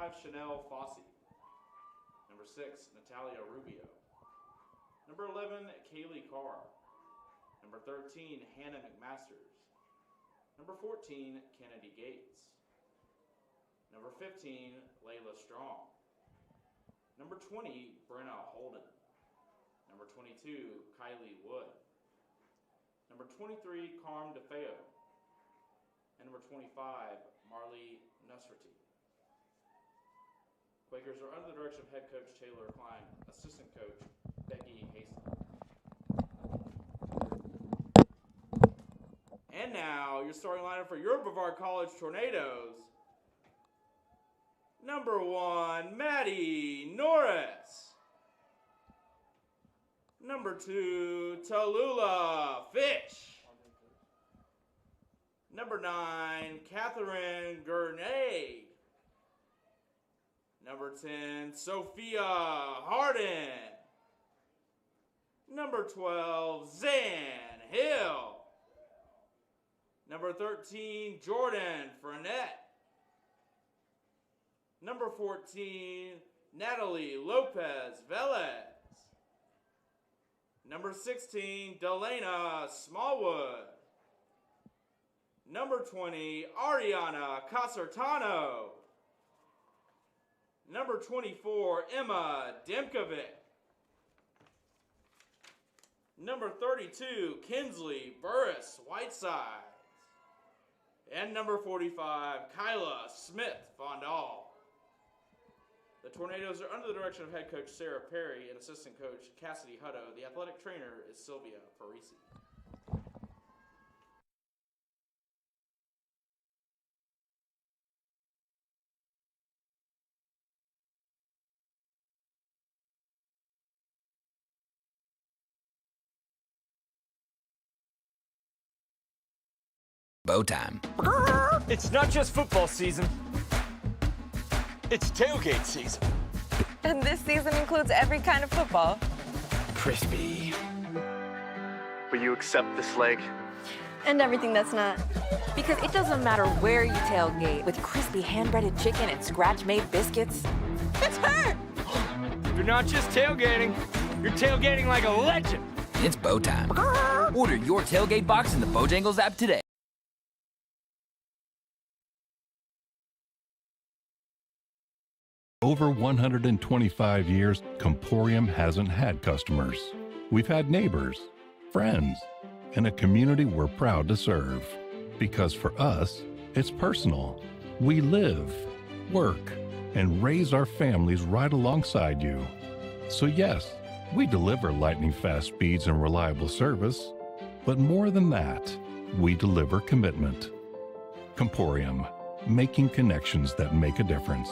5, Chanel Fossey. Number 6, Natalia Rubio. Number 11, Kaylee Carr. Number 13, Hannah McMasters. Number 14, Kennedy Gates. Number 15, Layla Strong. Number 20, Brenna Holden. Number 22, Kylie Wood. Number 23, Carm DeFeo. And number 25, Marley Nusrati. Quakers are under the direction of head coach Taylor Klein, assistant coach Becky Hastings. And now, your starting lineup for your Brevard College Tornadoes. Number 1, Maddie Norris. Number 2, Tallulah Fish. Number 9, Catherine Gurnay. Number 10, Sophia Harden. Number 12, Zan Hill. Number 13, Jordan Frenette. Number 14, Natalie Lopez Velez. Number 16, Delana Smallwood. Number 20, Ariana Casertano. Number 24, Emma Demkovic. Number 32, Kinsley Burris Whiteside. And number 45, Kyla Smith Fondal. The Tornadoes are under the direction of head coach Sarah Perry and assistant coach Cassidy Hutto. The athletic trainer is Sylvia Parisi. Bow time. It's not just football season. It's tailgate season. And this season includes every kind of football. Crispy. Will you accept this leg? And everything that's not. Because it doesn't matter where you tailgate, with crispy hand-breaded chicken and scratch-made biscuits. It's her! You're not just tailgating. You're tailgating like a legend. It's bow time. Order your tailgate box in the Bojangles app today. Over 125 years, Comporium hasn't had customers. We've had neighbors, friends, and a community we're proud to serve. Because for us, it's personal. We live, work, and raise our families right alongside you. So yes, we deliver lightning-fast speeds and reliable service. But more than that, we deliver commitment. Comporium, making connections that make a difference.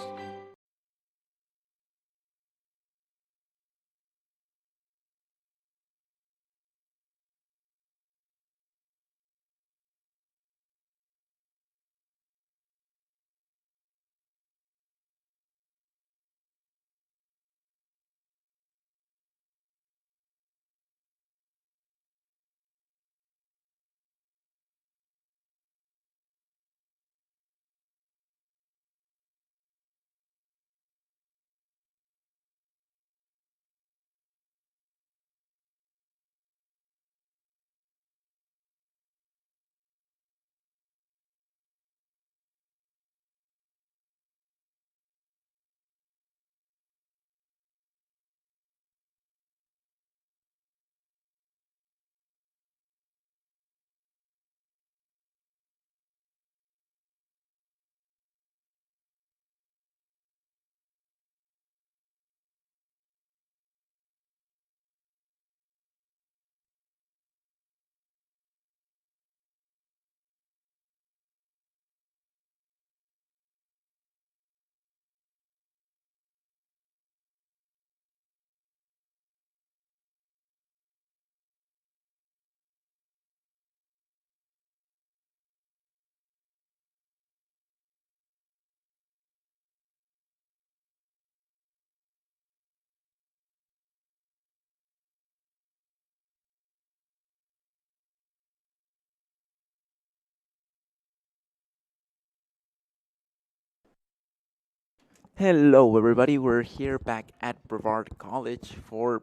Hello, everybody. We're here back at Brevard College for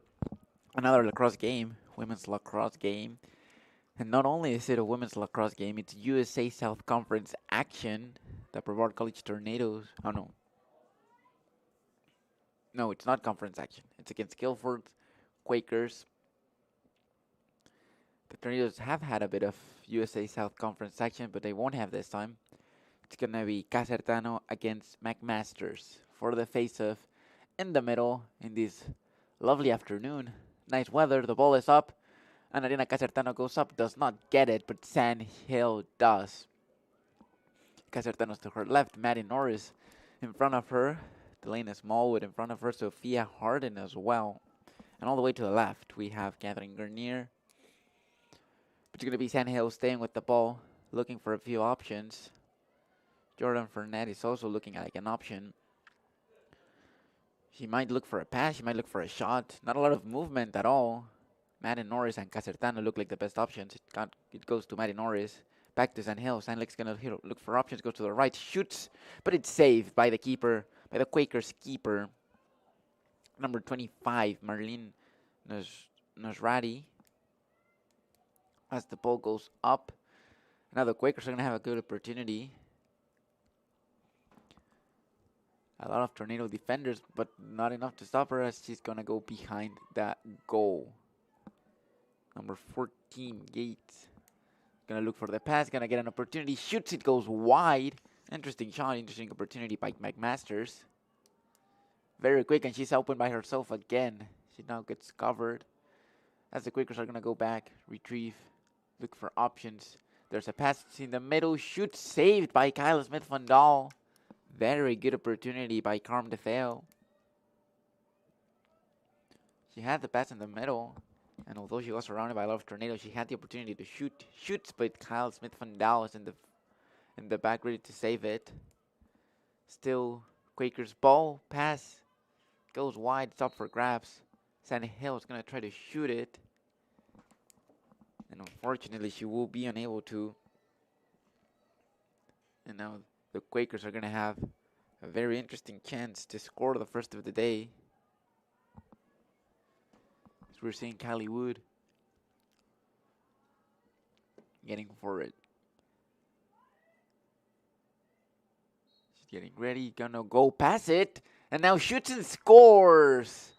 another lacrosse game, women's lacrosse game. And not only is it a women's lacrosse game, it's USA South Conference action. The Brevard College Tornadoes. Oh, no. No, it's not conference action. It's against Guilford Quakers. The Tornadoes have had a bit of USA South Conference action, but they won't have this time. It's going to be Casertano against McMasters for the face-off in the middle in this lovely afternoon. Nice weather, the ball is up, and Arena Casertano goes up, does not get it, but Sand Hill does. Casertano's to her left, Maddie Norris in front of her, Delana Smallwood in front of her, Sophia Harden as well. And all the way to the left, we have Catherine Garnier. But it's going to be Sand Hill staying with the ball, looking for a few options. Jordan Fernet is also looking like an option. She might look for a pass. She might look for a shot. Not a lot of movement at all. Maddie Norris and Casertano look like the best options. It goes to Maddie Norris. Back to San Hill. San Hill's going to look for options. Goes to the right. Shoots. But it's saved by the keeper. By the Quakers keeper. Number 25. Marlene Nosrati. As the ball goes up. Now the Quakers are going to have a good opportunity. A lot of Tornado defenders, but not enough to stop her as she's going to go behind that goal. Number 14, Gates. Going to look for the pass, going to get an opportunity. Shoots, it goes wide. Interesting shot, interesting opportunity by McMasters. Very quick, and she's open by herself again. She now gets covered. As the Quakers are going to go back, retrieve, look for options. There's a pass in the middle. Shoot, saved by Kyla Smith-Van Dahl. Very good opportunity by Carm DeFeo. She had the pass in the middle, and although she was surrounded by a lot of tornadoes, she had the opportunity to shoot. Shoots, but Kyle Smith-Van Dahl is in the back ready to save it. Still, Quakers ball, pass, goes wide, it's up for grabs. Sandy Hill is going to try to shoot it. And unfortunately, she will be unable to. And now the Quakers are going to have a very interesting chance to score the first of the day. As we're seeing Kylie Wood getting for it. She's getting ready, gonna go pass it, and now shoots and scores.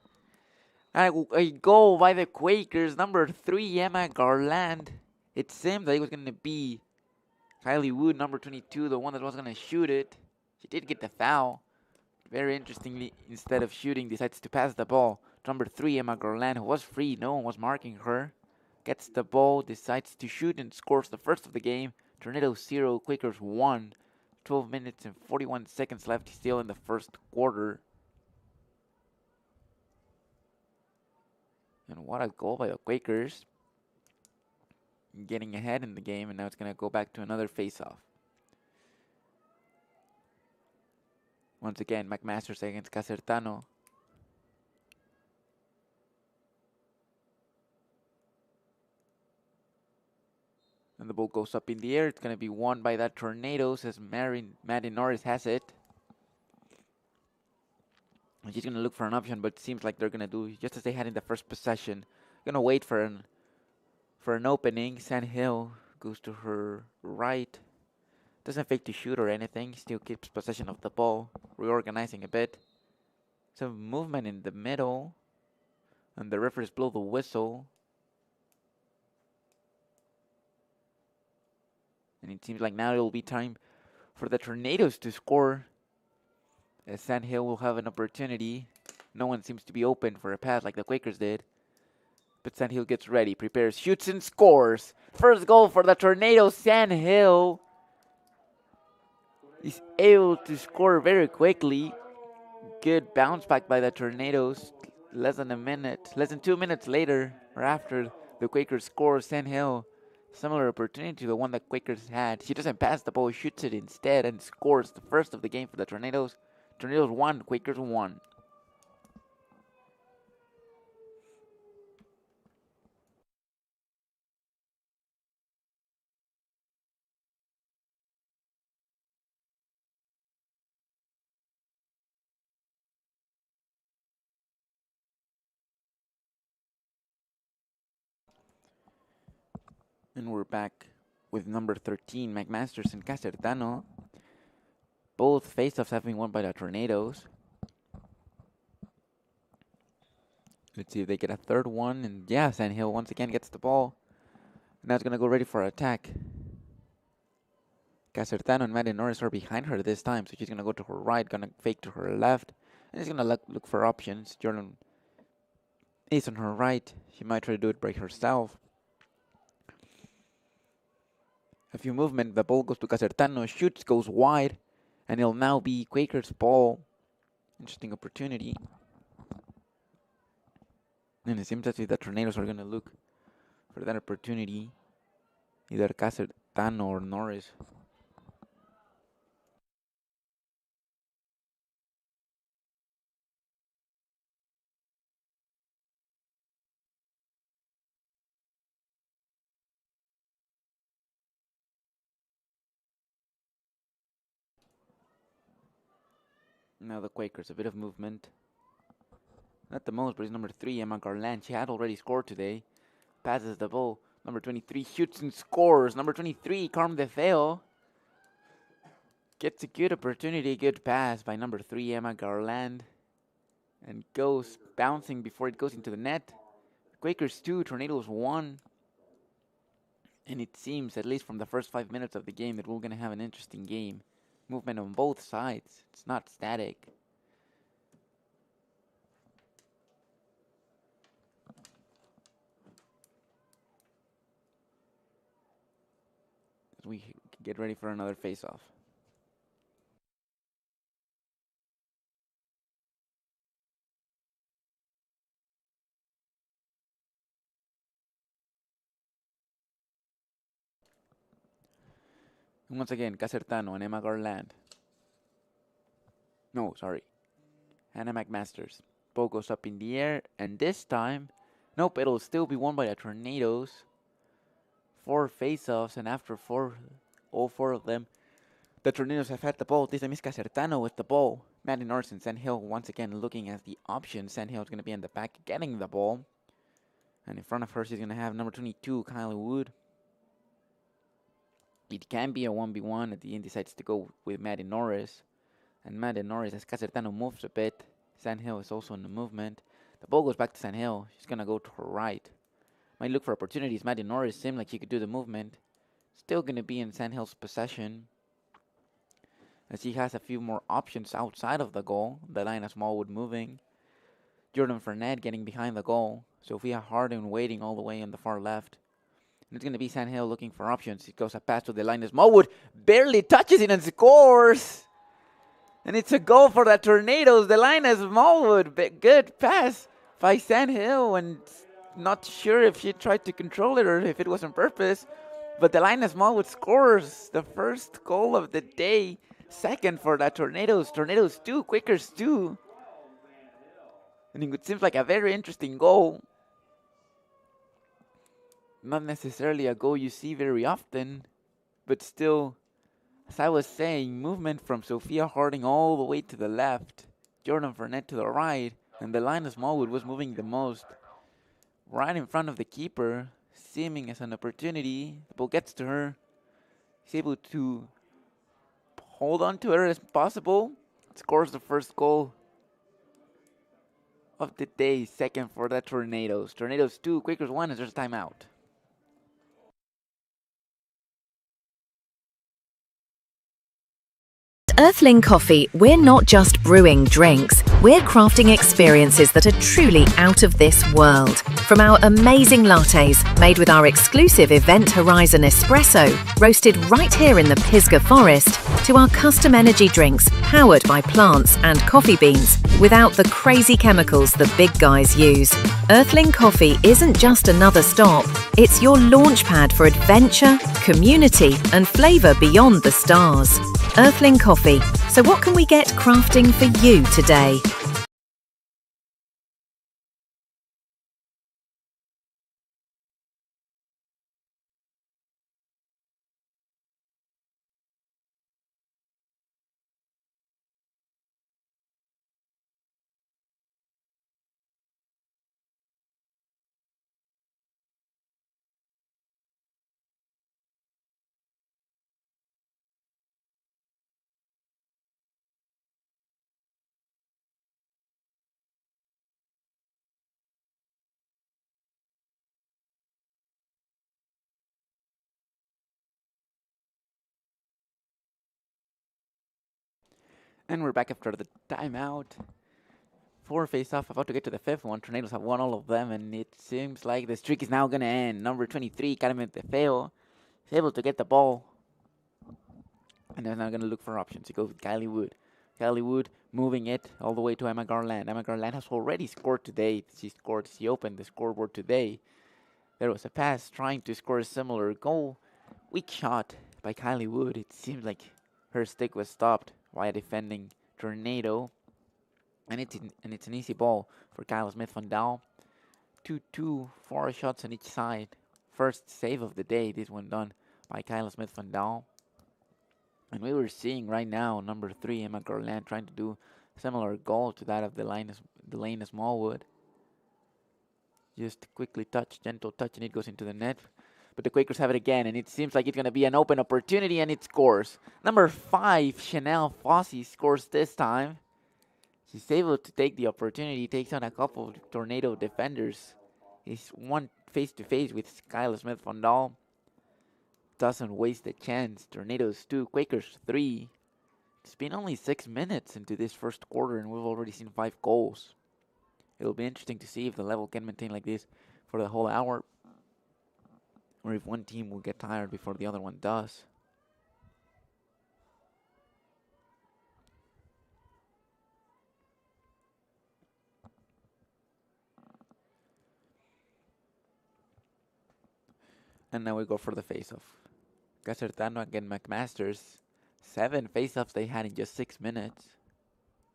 A goal by the Quakers, number 3, Emma Garland. It seemed that it was going to be Kylie Wood, number 22, the one that was going to shoot it. She did get the foul. Very interestingly, instead of shooting, decides to pass the ball. Number 3, Emma Garland, who was free. No one was marking her. Gets the ball, decides to shoot, and scores the first of the game. Tornado 0, Quakers 1. 12 minutes and 41 seconds left still in the first quarter. And what a goal by the Quakers. Getting ahead in the game, and now it's going to go back to another face-off. Once again, McMasters against Casertano. And the ball goes up in the air. It's going to be won by that Tornadoes as Maddie Norris has it. And she's going to look for an option, but it seems like they're going to do just as they had in the first possession. Going to wait for an opening. Sand Hill goes to her right. Doesn't fake to shoot or anything. Still keeps possession of the ball. Reorganizing a bit. Some movement in the middle. And the referees blow the whistle. And it seems like now it will be time for the Tornadoes to score. As Sand Hill will have an opportunity. No one seems to be open for a pass like the Quakers did. But Sand Hill gets ready, prepares, shoots, and scores. First goal for the Tornadoes. Sand Hill is able to score very quickly. Good bounce back by the Tornadoes. Less than 2 minutes later, or after the Quakers score, Sand Hill, similar opportunity to the one that Quakers had. She doesn't pass the ball, shoots it instead, and scores the first of the game for the Tornadoes. Tornadoes 1, Quakers 1. And we're back with number 13, McMasters and Casertano. Both face-offs have been won by the Tornadoes. Let's see if they get a third one. And yeah, Sandhill once again gets the ball. Now it's going to go ready for attack. Casertano and Maddie Norris are behind her this time, so she's going to go to her right, going to fake to her left. And she's going to look for options. Jordan is on her right. She might try to do it by herself. A few movement, the ball goes to Casertano, shoots, goes wide, and it'll now be Quaker's ball. Interesting opportunity. And it seems as if the Tornadoes are going to look for that opportunity. Either Casertano or Norris. Now the Quakers, a bit of movement. Not the most, but it's number 3, Emma Garland. She had already scored today. Passes the ball. Number 23 shoots and scores. Number 23, Carm DeFeo. Gets a good opportunity, good pass by number 3, Emma Garland. And goes bouncing before it goes into the net. Quakers 2, Tornadoes 1. And it seems, at least from the first 5 minutes of the game, that we're going to have an interesting game. Movement on both sides. It's not static. As we get ready for another face-off. And once again, Casertano and Emma Garland. No, sorry. Hannah McMasters. Ball goes up in the air, and this time, nope, it'll still be won by the Tornadoes. 4 face-offs, and after all 4 of them, the Tornadoes have had the ball. This time is Casertano with the ball. Maddie Norris and Sandhill once again looking at the option. Sandhill is going to be in the back getting the ball. And in front of her, she's going to have number 22, Kylie Wood. It can be a 1v1 at the end, decides to go with Maddie Norris. And Maddie Norris, as Casertano moves a bit, Sandhill is also in the movement. The ball goes back to Sandhill. She's going to go to her right. Might look for opportunities. Maddie Norris seemed like she could do the movement. Still going to be in Sandhill's possession, as she has a few more options outside of the goal. Delina Smallwood moving. Jordan Fernet getting behind the goal. Sophia Harden waiting all the way on the far left. And it's going to be Sandhill looking for options. It goes a pass to Delina Smallwood. Barely touches it and scores. And it's a goal for the Tornadoes. Delina Smallwood. Good pass by Sandhill. And not sure if she tried to control it or if it was on purpose. But Delina Smallwood scores the first goal of the day. Second for the Tornadoes. Tornadoes 2, Quakers 2. And it seems like a very interesting goal. Not necessarily a goal you see very often, but still, as I was saying, movement from Sophia Harding all the way to the left, Jordan Fernet to the right, and Delina Smallwood was moving the most. Right in front of the keeper, seeming as an opportunity. The ball gets to her. She's able to hold on to her as possible. Scores the first goal of the day, second for the Tornadoes. Tornadoes 2, Quakers 1, as there's a timeout. Earthling Coffee, we're not just brewing drinks, we're crafting experiences that are truly out of this world. From our amazing lattes, made with our exclusive Event Horizon Espresso, roasted right here in the Pisgah Forest, to our custom energy drinks, powered by plants and coffee beans, without the crazy chemicals the big guys use. Earthling Coffee isn't just another stop, it's your launchpad for adventure, community, and flavour beyond the stars. Earthling Coffee. So what can we get crafting for you today? And we're back after the timeout. 4 face-off, about to get to the 5th one. Tornadoes have won all of them, and it seems like the streak is now going to end. Number 23, Carmen Tefeo, is able to get the ball. And they're now going to look for options. He goes with Kylie Wood. Kylie Wood moving it all the way to Emma Garland. Emma Garland has already scored today. She opened the scoreboard today. There was a pass trying to score a similar goal. Weak shot by Kylie Wood. It seems like her stick was stopped by a defending Tornado. And it's an easy ball for Kyla Smith-Van Daal. 2-2, 4 shots on each side. First save of the day, this one done by Kyla Smith-Van Daal. And we were seeing right now, number 3, Emma Garland, trying to do a similar goal to that of Delaney Smallwood. Just quickly touch, gentle touch, and it goes into the net. But the Quakers have it again, and it seems like it's going to be an open opportunity, and it scores. Number 5, Chanel Fossey, scores this time. She's able to take the opportunity, takes on a couple of Tornado defenders. He's one face-to-face with Skylar Smith-Van Daal. Doesn't waste a chance. Tornadoes 2, Quakers 3. It's been only 6 minutes into this first quarter, and we've already seen 5 goals. It'll be interesting to see if the level can maintain like this for the whole hour, or if one team will get tired before the other one does. And now we go for the face-off. Casertano against McMasters. 7 face-offs they had in just 6 minutes.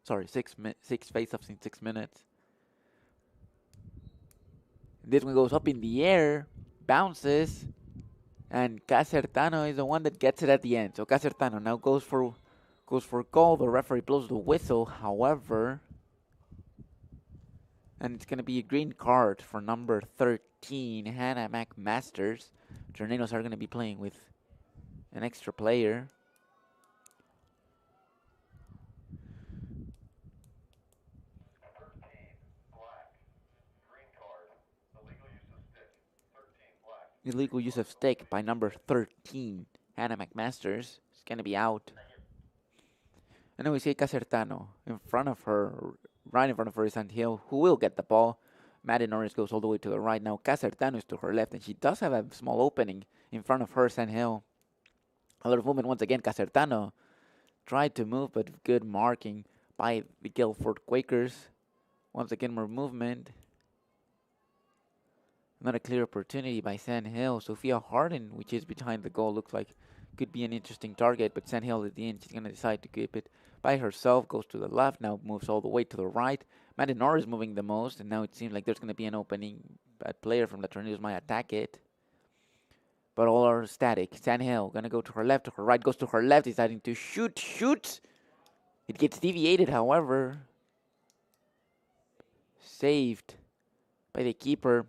Sorry, 6 face-offs in 6 minutes. This one goes up in the air, bounces, and Casertano is the one that gets it at the end. So Casertano now goes for goal. The referee blows the whistle, however, and it's going to be a green card for number 13, Hannah McMasters. Tornadoes are going to be playing with an extra player. Illegal use of stick by number 13, Hannah McMasters. Is going to be out. And then we see Casertano in front of her, right in front of her is Hill, who will get the ball. Maddie Norris goes all the way to the right. Now Casertano is to her left, and she does have a small opening in front of her, Hill. A lot of movement once again. Casertano tried to move, but good marking by the Guilford Quakers. Once again, more movement. Not a clear opportunity by Hill. Sophia Harden, which is behind the goal, looks like could be an interesting target, but Hill at the end, she's going to decide to keep it by herself, goes to the left, now moves all the way to the right. Maddie Norris moving the most, and now it seems like there's going to be an opening. A player from the Tornadoes might attack it. But all are static. Hill going to go to her left, to her right, goes to her left, deciding to shoot. It gets deviated, however. Saved by the keeper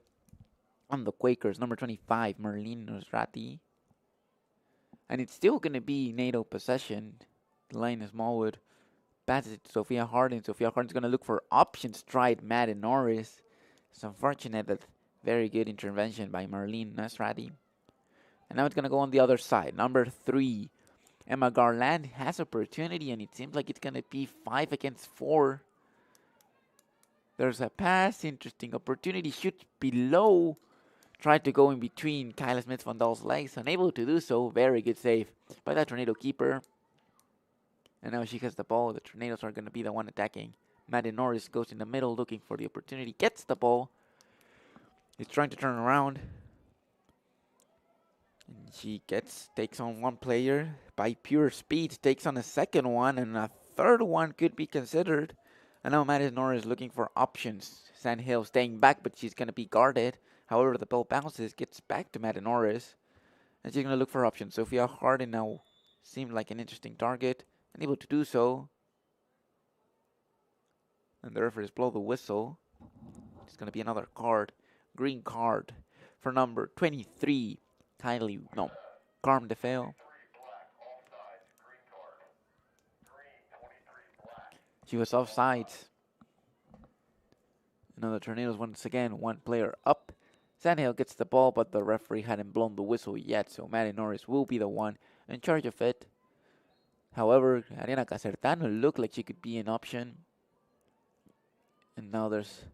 on the Quakers, number 25, Merlin Nosrati. And it's still going to be NATO possession. Delaney Smallwood passes it to Sophia Harden. Sophia Harden's going to look for options. Tried Maddie Norris. It's unfortunate that very good intervention by Merlin Nosrati. And now it's going to go on the other side. Number 3, Emma Garland has opportunity, and it seems like it's going to be 5 against 4. There's a pass. Interesting opportunity. Shoots below. Tried to go in between Kyla Smith-Van Daal's legs. Unable to do so. Very good save by that Tornado keeper. And now she has the ball. The Tornadoes are going to be the one attacking. Maddie Norris goes in the middle looking for the opportunity. Gets the ball. He's trying to turn around. And she takes on one player by pure speed. Takes on a second one. And a third one could be considered. And now Maddie Norris looking for options. Hill staying back, but she's going to be guarded. However, the ball bounces, gets back to Maddie Norris. And she's going to look for options. Sophia Harden now seemed like an interesting target. Unable to do so. And the referees blow the whistle. It's going to be another card. Green card for number 23. Carm DeFeo. She was offsides. Now the Tornadoes once again, one player up. Sandhill gets the ball, but the referee hadn't blown the whistle yet, so Maddie Norris will be the one in charge of it. However, Ariana Casertano looked like she could be an option. And now there's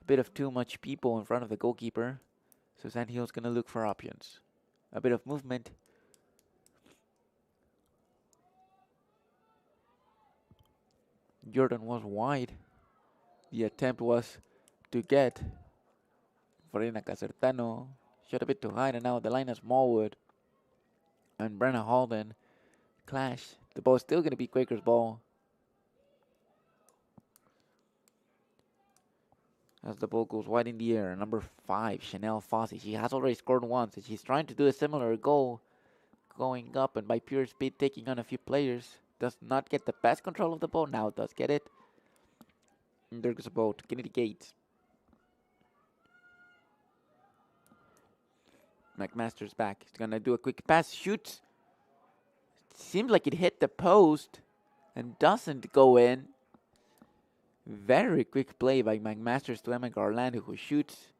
a bit of too much people in front of the goalkeeper. So Sandhill's going to look for options. A bit of movement. Jordan was wide. The attempt was to get Farina Casertano. Shot a bit too high, and now the line of Smallwood and Brenna Holden clash. The ball is still going to be Quakers' ball. As the ball goes wide in the air, number 5, Chanel Fossey. She has already scored once, and she's trying to do a similar goal. Going up and by pure speed taking on a few players. Does not get the best control of the ball. Now does get it. And there goes the ball to Kennedy Gates. McMaster's back. He's going to do a quick pass. Shoots. Seems like it hit the post and doesn't go in. Very quick play by McMasters to Emma Garland, who shoots.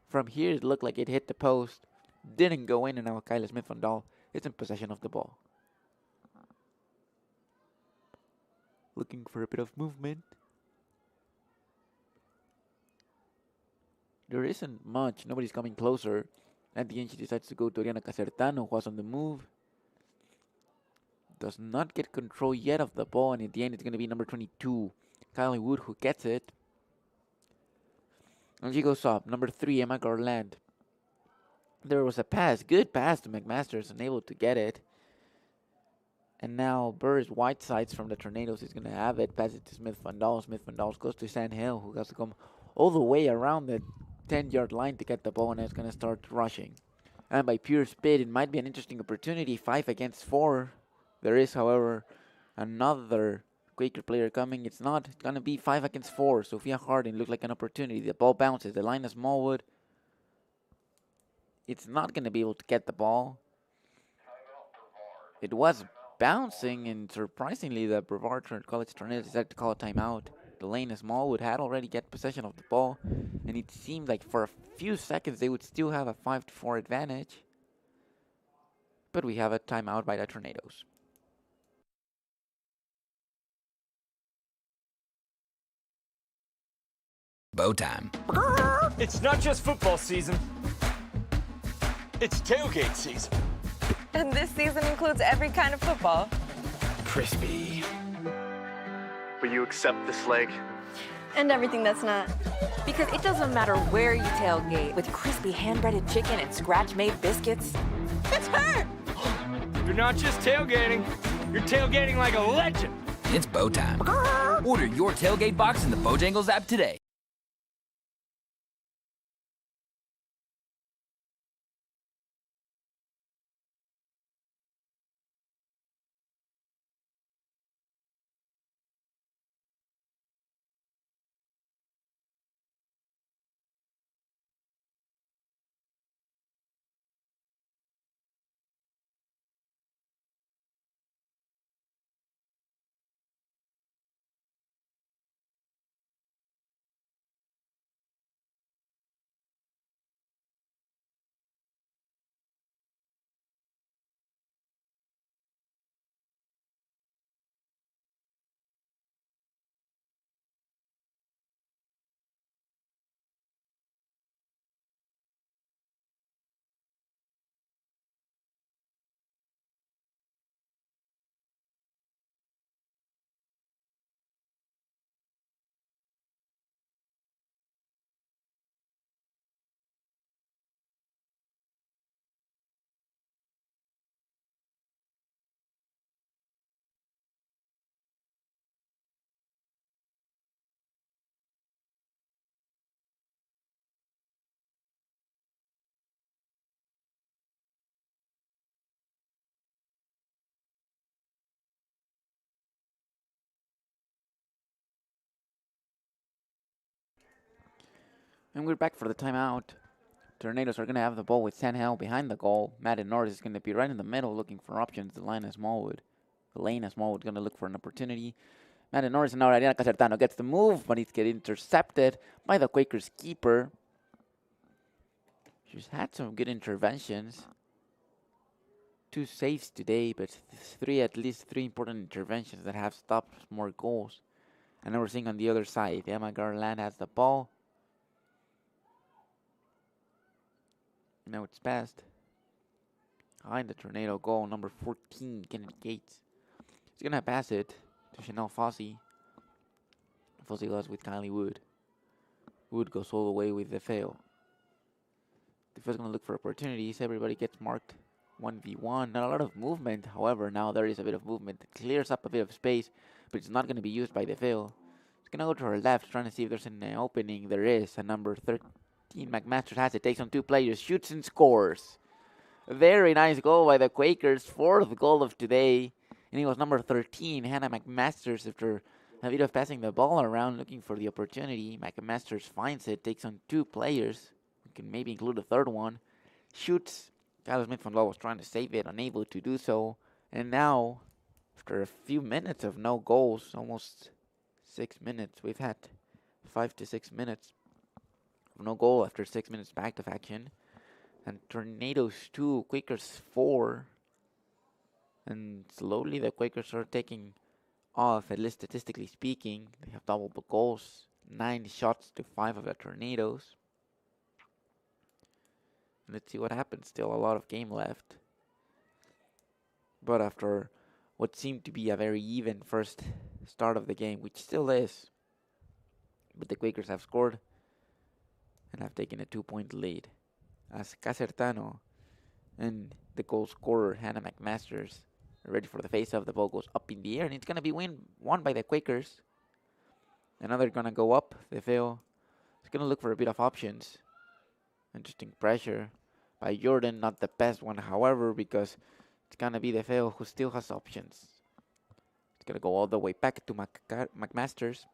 From here, it looked like it hit the post. Didn't go in, and now Kyla Smith-Van Dahl is in possession of the ball. Looking for a bit of movement. There isn't much. Nobody's coming closer. At the end, she decides to go to Oriana Casertano, who was on the move. Does not get control yet of the ball, and at the end, it's going to be number 22, Kylie Wood, who gets it. And she goes up. Number 3, Emma Garland. There was a pass. Good pass to McMasters, unable to get it. And now Burris Whitesides from the Tornadoes is going to have it. Pass it to Smith-Van Dahl. Smith-Van Dahl goes to Sandhill, who has to come all the way around the 10-yard line to get the ball, and it's going to start rushing. And by pure speed, it might be an interesting opportunity. 5 against 4. There is, however, another Quaker player coming. It's not. It's going to be 5 against 4. Sophia Harding looked like an opportunity. The ball bounces. The line of Smallwood. It's not going to be able to get the ball. It was bouncing, and surprisingly, the Brevard College Tornadoes decided to call a timeout. Delaney Smallwood had already get possession of the ball, and it seemed like for a few seconds they would still have a 5-4 advantage. But we have a timeout by the Tornadoes. Bow time. It's not just football season. It's tailgate season. And this season includes every kind of football. Crispy. Will you accept this leg? And everything that's not. Because it doesn't matter where you tailgate, with crispy hand-breaded chicken and scratch-made biscuits. It's her! You're not just tailgating. You're tailgating like a legend. It's bow time. Order your tailgate box in the Bojangles app today. And we're back for the timeout. Tornadoes are going to have the ball with Sandhill behind the goal. Madden Norris is going to be right in the middle looking for options. Elena Smallwood going to look for an opportunity. Madden Norris and now Ariana Casertano gets the move, but it's getting intercepted by the Quakers keeper. She's had some good interventions 2 saves today, but at least three important interventions that have stopped more goals. And now we're seeing on the other side, Emma Garland has the ball. Now it's passed. Behind the Tornado goal, number 14, Kennedy Gates. He's going to pass it to Chanel Fossey. Fossey goes with Kylie Wood. Wood goes all the way with the fail. The first going to look for opportunities. Everybody gets marked 1v1. Not a lot of movement. However, now there is a bit of movement. It clears up a bit of space, but it's not going to be used by the fail. It's going to go to her left, trying to see if there's an opening. There is. A number 13, McMasters has it. Takes on 2 players. Shoots and scores. A very nice goal by the Quakers. 4th goal of today. And it was number 13, Hannah McMasters, after a bit of passing the ball around, looking for the opportunity. McMasters finds it, takes on 2 players. We can maybe include a third one. Shoots. Kyla Smith von Law was trying to save it, unable to do so. And now, after a few minutes of no goals, almost 6 minutes, we've had 5 to 6 minutes of no goal after 6 minutes back of action. And Tornadoes 2, Quakers 4. And slowly the Quakers are taking off, at least statistically speaking. They have doubled the goals, 9 shots to 5 of the Tornadoes. Let's see what happens. Still a lot of game left. But after what seemed to be a very even first start of the game, which still is, but the Quakers have scored and have taken a 2-point lead. As Casertano and the goal scorer, Hannah McMasters, are ready for the face-off. The ball goes up in the air, and it's going to be won by the Quakers. And now they're going to go up. They fail. It's going to look for a bit of options. Interesting pressure by Jordan. Not the best one, however, because it's going to be the fail who still has options. It's going to go all the way back to McMasters.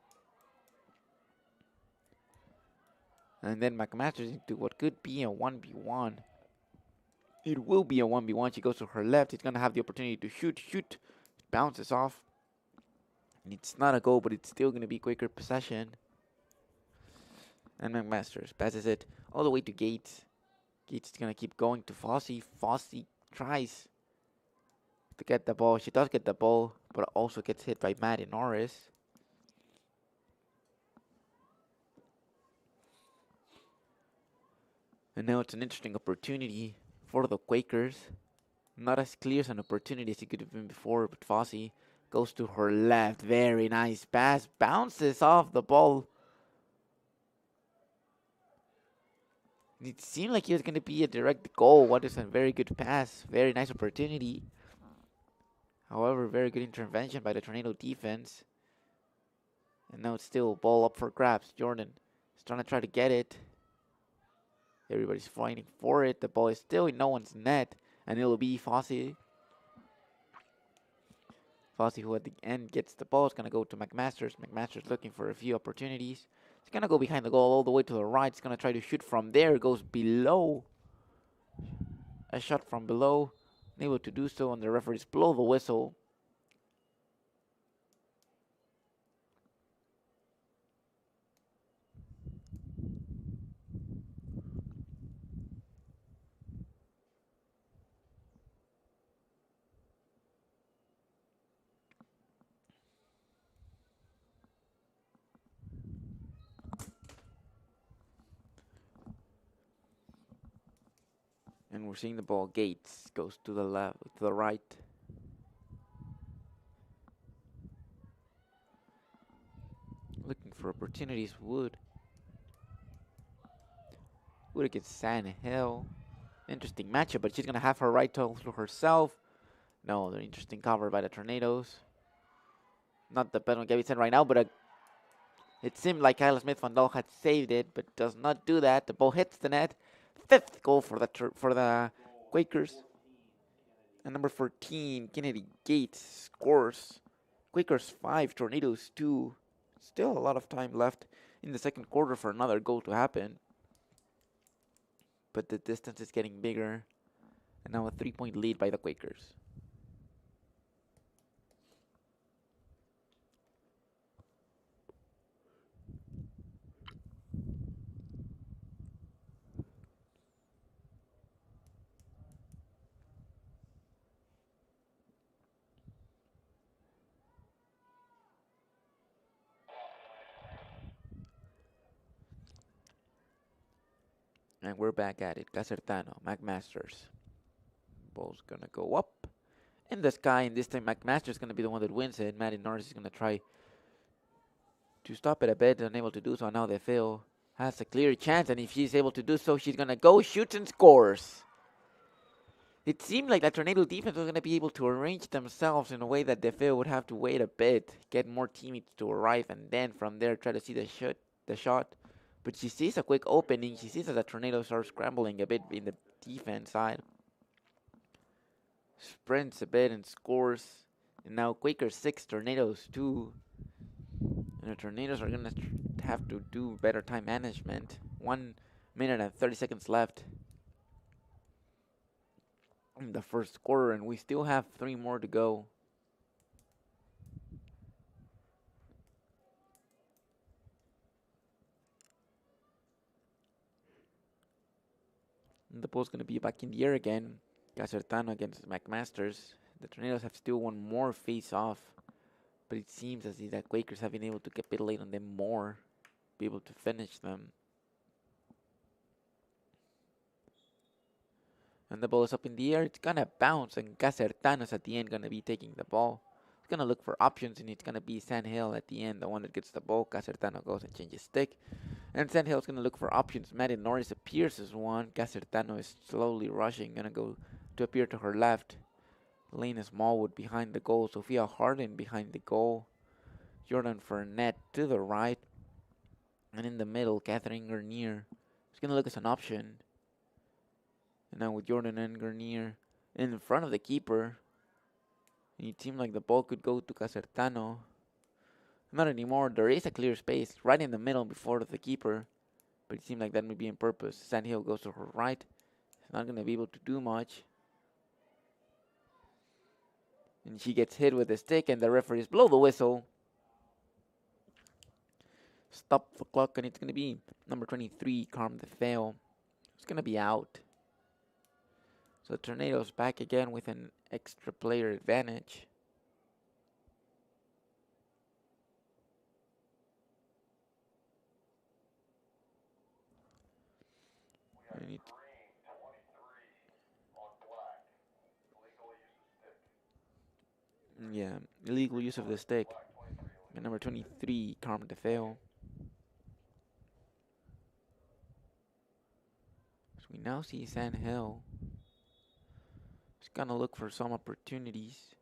And then McMasters into what could be a 1v1. It will be a 1v1. She goes to her left. It's going to have the opportunity to shoot. It bounces off. And it's not a goal, but it's still going to be Quaker possession. And McMasters passes it all the way to Gates. Gates is going to keep going to Fossey. Fossey tries to get the ball. She does get the ball, but also gets hit by Maddie Norris. And now it's an interesting opportunity for the Quakers. Not as clear as an opportunity as it could have been before, but Fossey goes to her left. Very nice pass. Bounces off the ball. It seemed like it was going to be a direct goal. What is a very good pass. Very nice opportunity. However, very good intervention by the Tornado defense. And now it's still ball up for grabs. Jordan is trying to try to get it. Everybody's fighting for it. The ball is still in no one's net. And it'll be Fossey. Fossey, who at the end gets the ball, is going to go to McMasters. McMasters looking for a few opportunities. He's going to go behind the goal all the way to the right. He's going to try to shoot from there. Goes below. A shot from below. Unable to do so, and the referees blow the whistle. And we're seeing the ball. Gates goes to the left, to the right. Looking for opportunities. Wood against San Hill. Interesting matchup, but she's going to have her right to herself. No, the interesting cover by the Tornadoes. Not the best one Gabby said right now, but it seemed like Kyla Smith Van Dahl had saved it, but does not do that. The ball hits the net. 5th goal for the Quakers. And number 14, Kennedy Gates scores. Quakers 5, Tornadoes 2. Still a lot of time left in the second quarter for another goal to happen. But the distance is getting bigger. And now a 3-point lead by the Quakers. And we're back at it. Casertano, McMasters. Ball's gonna go up in the sky, and this time McMaster's gonna be the one that wins it. Maddie Norris is gonna try to stop it a bit, unable to do so. Now Phil has a clear chance, and if she's able to do so, she's gonna go, shoots, and scores. It seemed like that Tornado defense was gonna be able to arrange themselves in a way that DeFeo would have to wait a bit, get more teammates to arrive, and then from there try to see the shot. But she sees a quick opening. She sees that the Tornado starts scrambling a bit in the defense side. Sprints a bit and scores. And now Quakers 6, Tornadoes 2. And the Tornadoes are going to have to do better time management. 1 minute and 30 seconds left in the first quarter, and we still have 3 more to go. And the ball's going to be back in the air again. Casertano against McMasters. The Tornadoes have still one more face-off, but it seems as if the Quakers have been able to capitulate on them more, be able to finish them. And the ball is up in the air. It's going to bounce, and Casertano's at the end going to be taking the ball. It's going to look for options, and it's going to be Sandhill at the end, the one that gets the ball. Casertano goes and changes stick. And Sandhill's going to look for options. Maddie Norris appears as one. Casertano is slowly rushing, going to go to appear to her left. Lena Smallwood behind the goal. Sophia Harden behind the goal. Jordan Fournette to the right. And in the middle, Catherine Garnier. It's going to look as an option. And now with Jordan and Garnier in front of the keeper. And it seemed like the ball could go to Casertano. Not anymore. There is a clear space right in the middle before the keeper. But it seemed like that may be on purpose. Sandhill goes to her right. She's not going to be able to do much. And she gets hit with a stick, and the referees blow the whistle. Stop the clock, and it's going to be number 23, Carm DeFeo. It's going to be out. So Tornadoes back again with an extra player advantage. Yeah, illegal use of the stick. And number 23, Carm DeFeo. So we now see Sandhill. He's gonna look for some opportunities.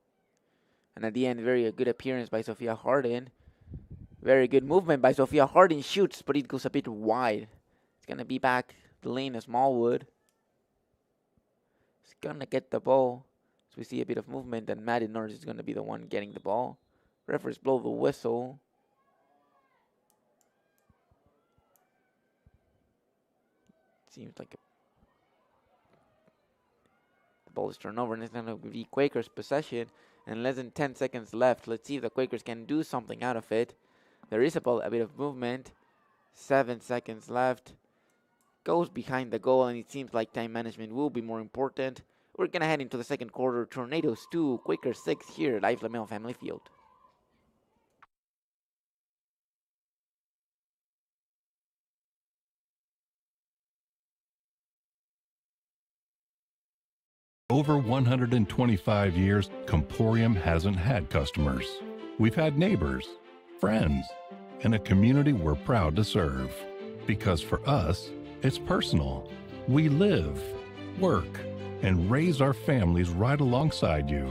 And at the end, very good appearance by Sophia Harden. Very good movement by Sophia Harden. Shoots, but it goes a bit wide. It's gonna be back to Lena Smallwood. He's gonna get the ball. So we see a bit of movement, and Maddie Norris is going to be the one getting the ball. Referees blow the whistle. Seems like the ball is turned over, and it's going to be Quakers' possession. And less than 10 seconds left. Let's see if the Quakers can do something out of it. There is a bit of movement. 7 seconds left. Goes behind the goal, and it seems like time management will be more important. We're going to head into the second quarter. Tornadoes 2, Quakers 6 here at Live Lamel Family Field. Over 125 years, Comporium hasn't had customers. We've had neighbors, friends, and a community we're proud to serve. Because for us, it's personal. We live, work, and raise our families right alongside you.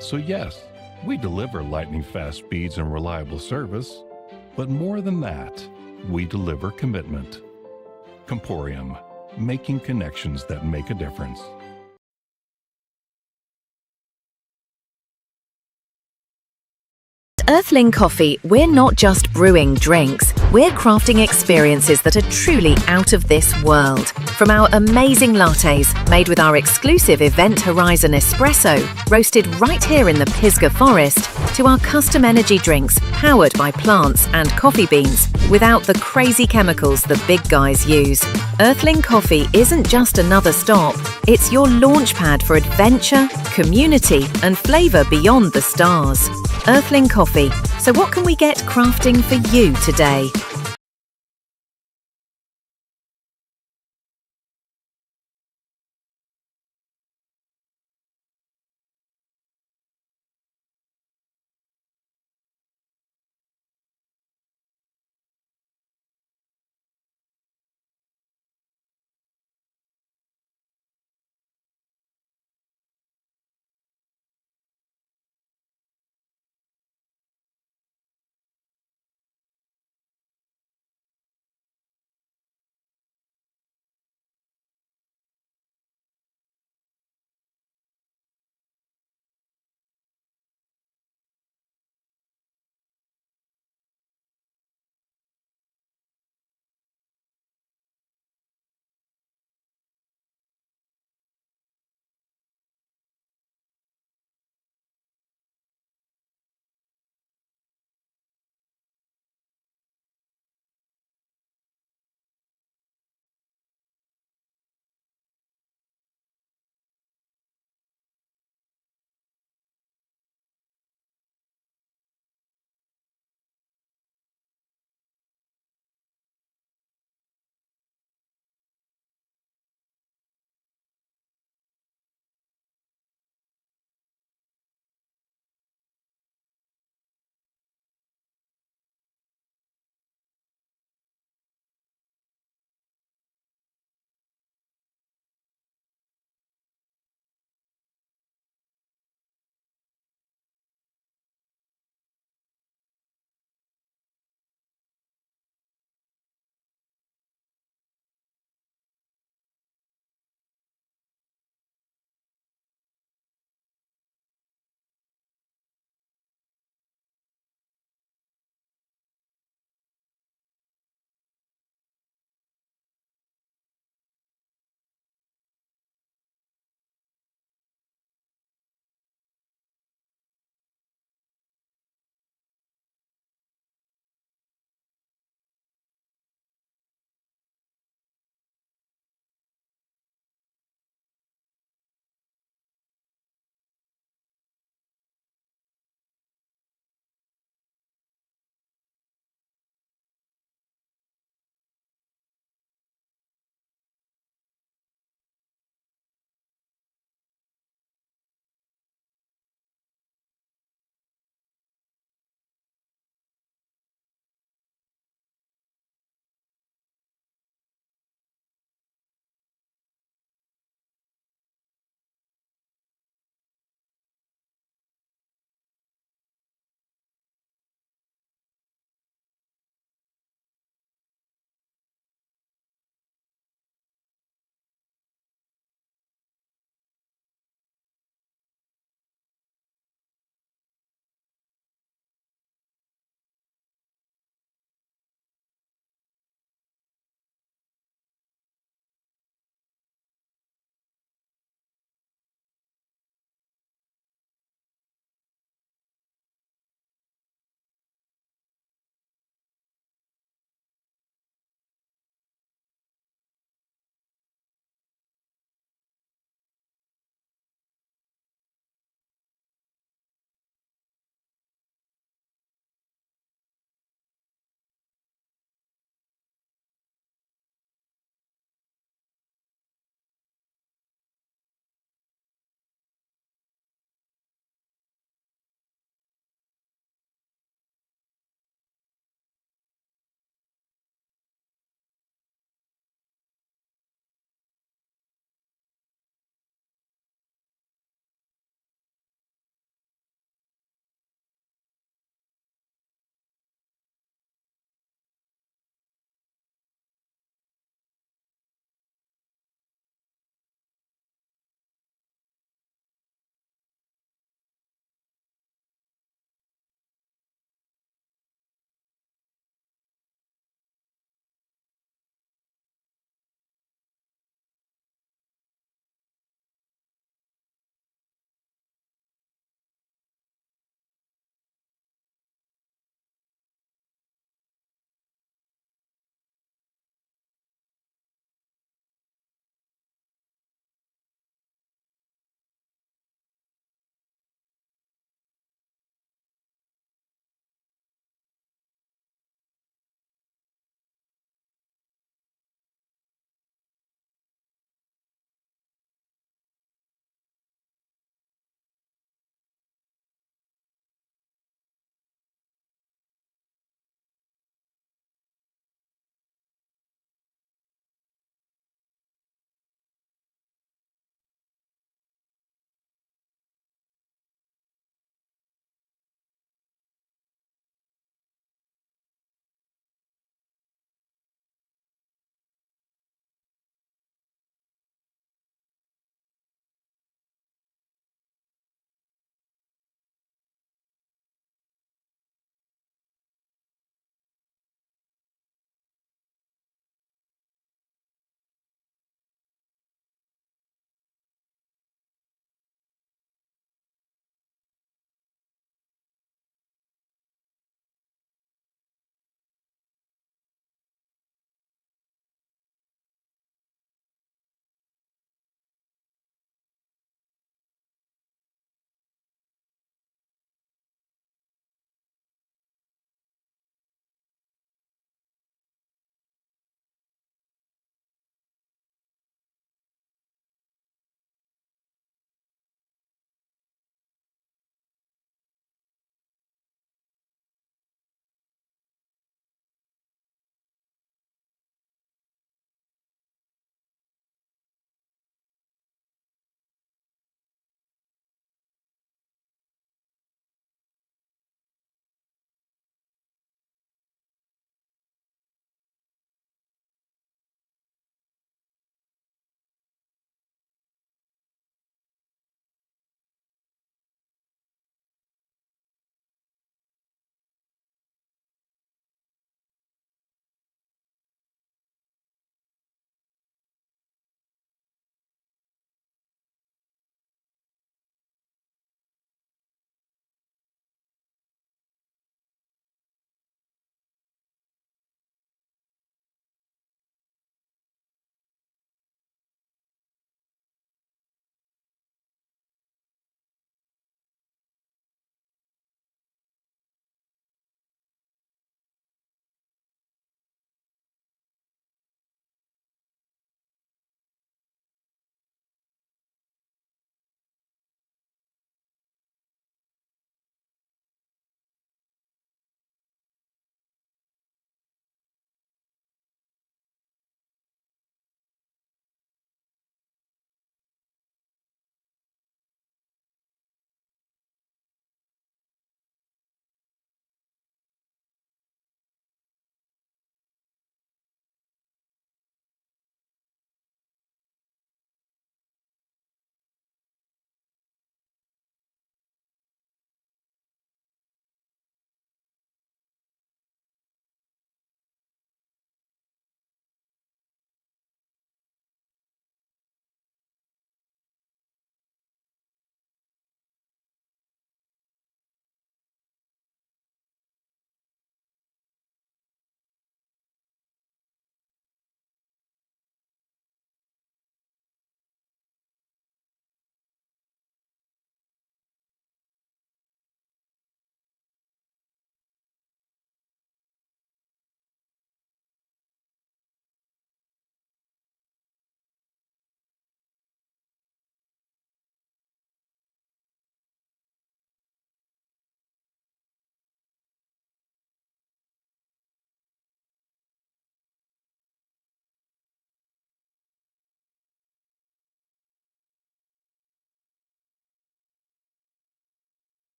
So yes, we deliver lightning fast speeds and reliable service, but more than that, we deliver commitment. Comporium, making connections that make a difference. Earthling Coffee, we're not just brewing drinks, we're crafting experiences that are truly out of this world. From our amazing lattes, made with our exclusive Event Horizon espresso, roasted right here in the Pisgah Forest, to our custom energy drinks powered by plants and coffee beans, without the crazy chemicals the big guys use. Earthling Coffee isn't just another stop, it's your launchpad for adventure, community, and flavour beyond the stars. Earthling Coffee. So what can we get crafting for you today?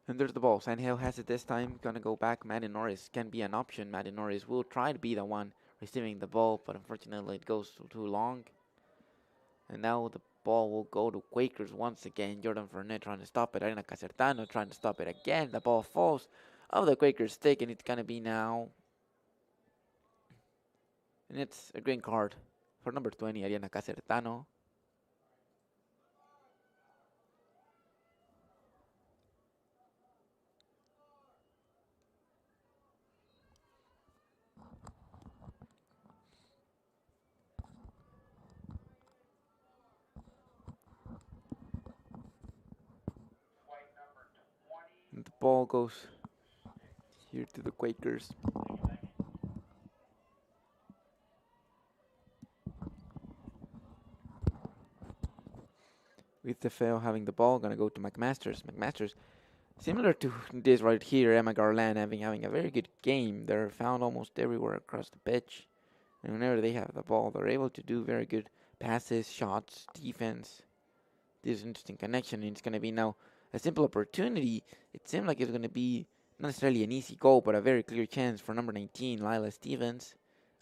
And there's the ball. Sandhill has it this time. Gonna go back. Maddie Norris can be an option. Maddie Norris will try to be the one receiving the ball, but unfortunately it goes too long. And now the ball will go to Quakers once again. Jordan Fernet trying to stop it. Ariana Casertano trying to stop it again. The ball falls off the Quakers stick, and it's gonna be now. And it's a green card for number 20, Ariana Casertano. And the ball goes here to the Quakers. With the fail having the ball, gonna go to McMasters. McMasters, similar to this right here, Emma Garland having a very good game. They're found almost everywhere across the pitch. And whenever they have the ball, they're able to do very good passes, shots, defense. This is an interesting connection, and it's gonna be now a simple opportunity. It seemed like it's going to be not necessarily an easy goal, but a very clear chance for number 19, Lila Stevens.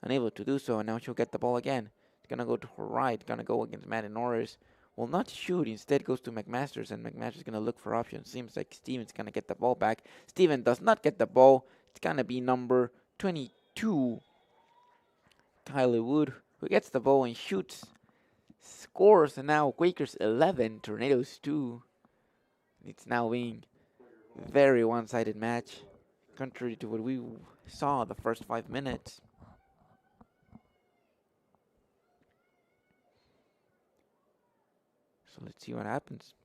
Unable to do so, and now she'll get the ball again. It's going to go to her right, going to go against Maddie Norris. Will not shoot, instead goes to McMasters, and McMasters is going to look for options. Seems like Stevens going to get the ball back. Stevens does not get the ball. It's going to be number 22, Kylie Wood, who gets the ball and shoots. Scores, and now Quakers 11, Tornadoes 2. It's now being a very one-sided match, contrary to what we saw the first 5 minutes. So let's see what happens.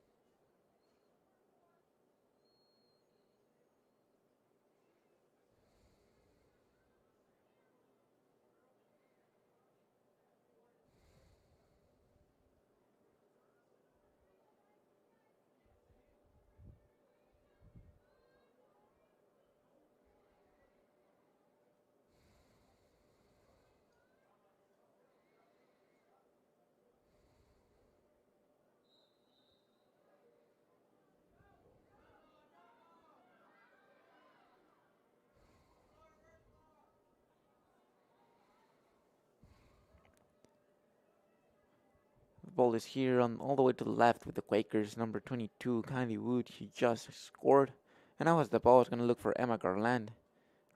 The ball is here on all the way to the left with the Quakers. Number 22, Kylie Wood, she just scored. And now as the ball is going to look for Emma Garland.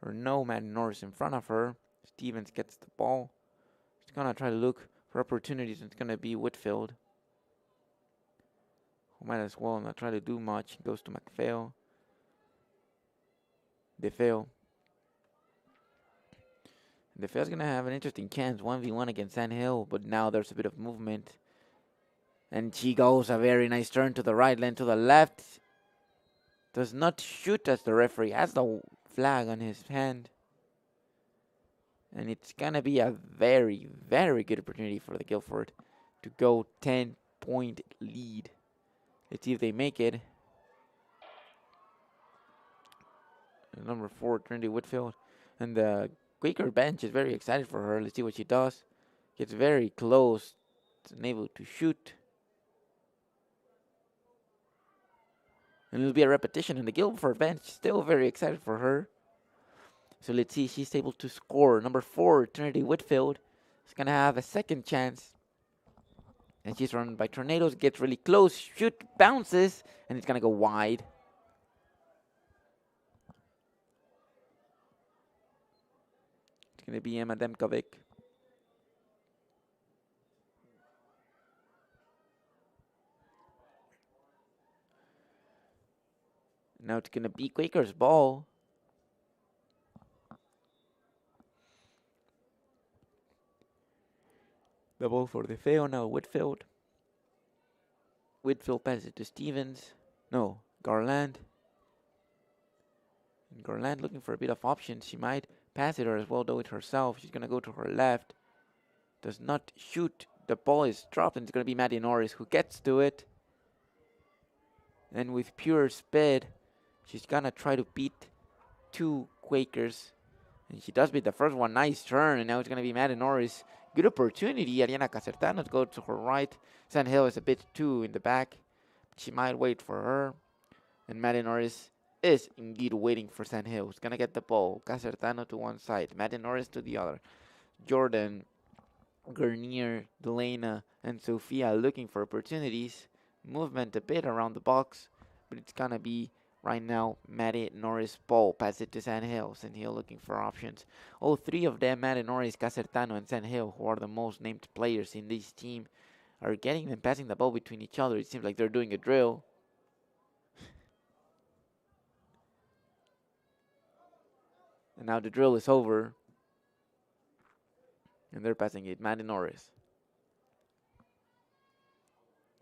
Or no, Maddie Norris in front of her. Stevens gets the ball. She's going to try to look for opportunities. It's going to be Whitfield, who might as well not try to do much. Goes to McPhail. DeFeo. DeFeo's going to have an interesting chance. 1v1 against Sandhill. But now there's a bit of movement. And she goes a very nice turn to the right, then to the left. Does not shoot as the referee has the flag on his hand. And it's going to be a very, very good opportunity for the Guilford to go 10-point lead. Let's see if they make it. Number 4, Trinity Whitfield. And the Quaker bench is very excited for her. Let's see what she does. Gets very close. It's unable to shoot. And it'll be a repetition. And the Guilford bench still very excited for her. So let's see. She's able to score. Number 4, Trinity Whitfield, is going to have a second chance. And she's run by Tornadoes. Gets really close. Shoot. Bounces. And it's going to go wide. It's going to be Emma Demkovic. Now it's going to be Quaker's ball. The ball for the fail now, Whitfield. Whitfield passes it to Stevens. No, Garland. And Garland looking for a bit of options. She might pass it or as well do it herself. She's going to go to her left. Does not shoot. The ball is dropped and it's going to be Maddie Norris who gets to it. And with pure speed, she's going to try to beat 2 Quakers. And she does beat the first one. Nice turn. And now it's going to be Maddie Norris. Good opportunity. Ariana Casertano goes to her right. Sandhill is a bit too in the back. She might wait for her. And Maddie Norris is indeed waiting for San Hill. He's going to get the ball. Casertano to one side. Matt Norris to the other. Jordan, Garnier, Delana, and Sofia looking for opportunities. Movement a bit around the box, but it's going to be right now Matty Norris ball. Pass it to San Hill. San Hill looking for options. All three of them, Matty Norris, Casertano, and San Hill, who are the most named players in this team, are getting and passing the ball between each other. It seems like they're doing a drill. And now the drill is over. And they're passing it. Matty Norris.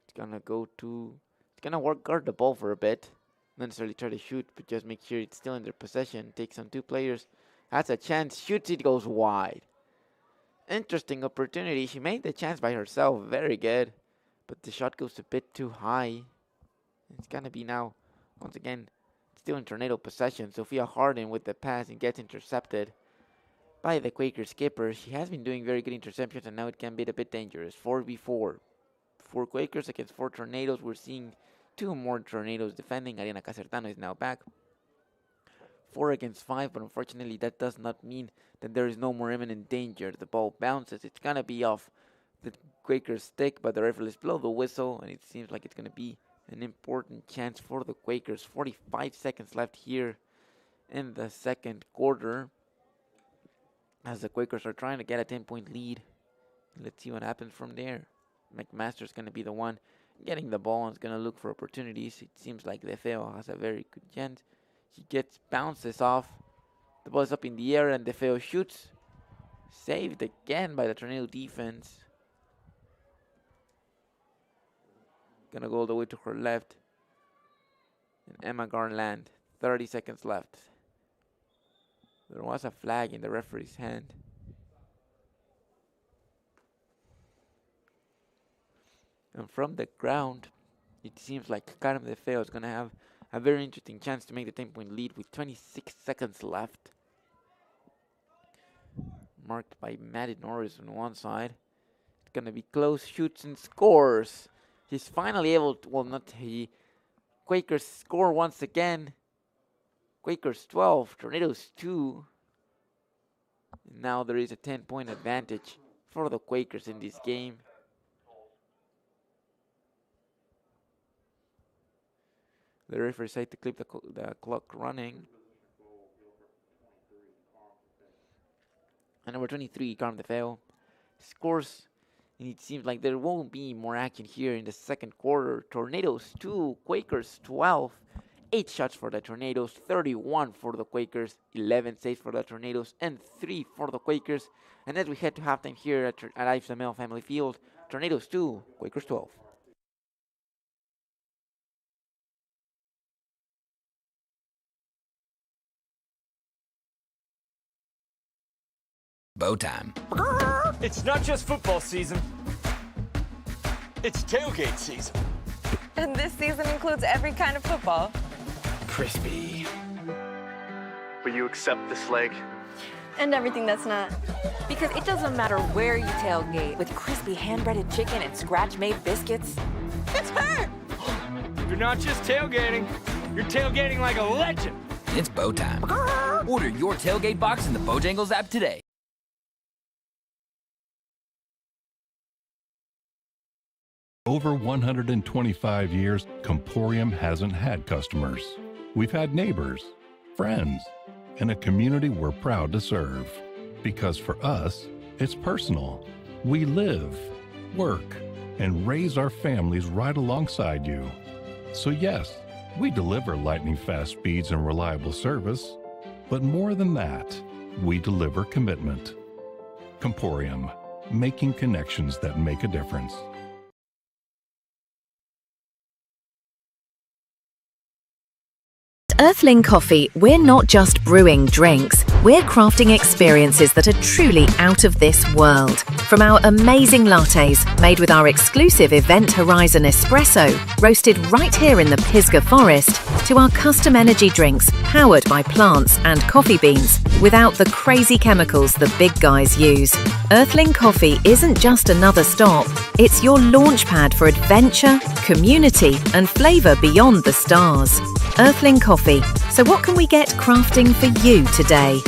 It's gonna go to... It's gonna guard the ball for a bit. Not necessarily try to shoot, but just make sure it's still in their possession. Takes on two players. Has a chance. Shoots it. Goes wide. Interesting opportunity. She made the chance by herself. Very good. But the shot goes a bit too high. It's gonna be now, once again, still in Tornado possession. Sophia Harden with the pass and gets intercepted by the Quaker skipper. She has been doing very good interceptions, and now it can be a bit dangerous. 4v4. 4 Quakers against 4 Tornadoes. We're seeing 2 more Tornadoes defending. Ariana Casertano is now back. 4 against 5, but unfortunately that does not mean that there is no more imminent danger. The ball bounces. It's going to be off the Quakers' stick, but the referees blow the whistle, and it seems like it's going to be an important chance for the Quakers. 45 seconds left here in the second quarter as the Quakers are trying to get a 10-point lead. Let's see what happens from there. McMaster's going to be the one getting the ball and is going to look for opportunities. It seems like DeFeo has a very good chance. He bounces off. The ball is up in the air and DeFeo shoots. Saved again by the Tornado defense. Gonna go all the way to her left. And Emma Garland. 30 seconds left. There was a flag in the referee's hand. And from the ground, it seems like Karen DeFeo is gonna have a very interesting chance to make the 10-point lead with 26 seconds left. Marked by Maddie Norris on one side. It's gonna be close, shoots and scores. He's finally able to, well, not he. Quakers score once again. Quakers 12, Tornadoes 2. Now there is a 10-point advantage for the Quakers in this game. The referee decided to keep the clock running. And number 23, Carmen DeFeo, scores. And it seems like there won't be more action here in the second quarter. Tornadoes 2, Quakers 12. 8 shots for the Tornadoes, 31 for the Quakers, 11 saves for the Tornadoes, and 3 for the Quakers. And as we head to halftime here at IFML Family Field, Tornadoes 2, Quakers 12. Bow time. It's not just football season. It's tailgate season. And this season includes every kind of football. Crispy. Will you accept this leg? And everything that's not. Because it doesn't matter where you tailgate, with crispy hand-breaded chicken and scratch-made biscuits. It's her! You're not just tailgating. You're tailgating like a legend. It's bow time. Order your tailgate box in the Bojangles app today. Over 125 years, Comporium hasn't had customers. We've had neighbors, friends, and a community we're proud to serve. Because for us, it's personal. We live, work, and raise our families right alongside you. So yes, we deliver lightning-fast speeds and reliable service. But more than that, we deliver commitment. Comporium, making connections that make a difference. Earthling Coffee, we're not just brewing drinks, we're crafting experiences that are truly out of this world. From our amazing lattes, made with our exclusive Event Horizon espresso, roasted right here in the Pisgah Forest, to our custom energy drinks, powered by plants and coffee beans, without the crazy chemicals the big guys use. Earthling Coffee isn't just another stop, it's your launchpad for adventure, community, and flavor beyond the stars. Earthling Coffee, So what can we get crafting for you today?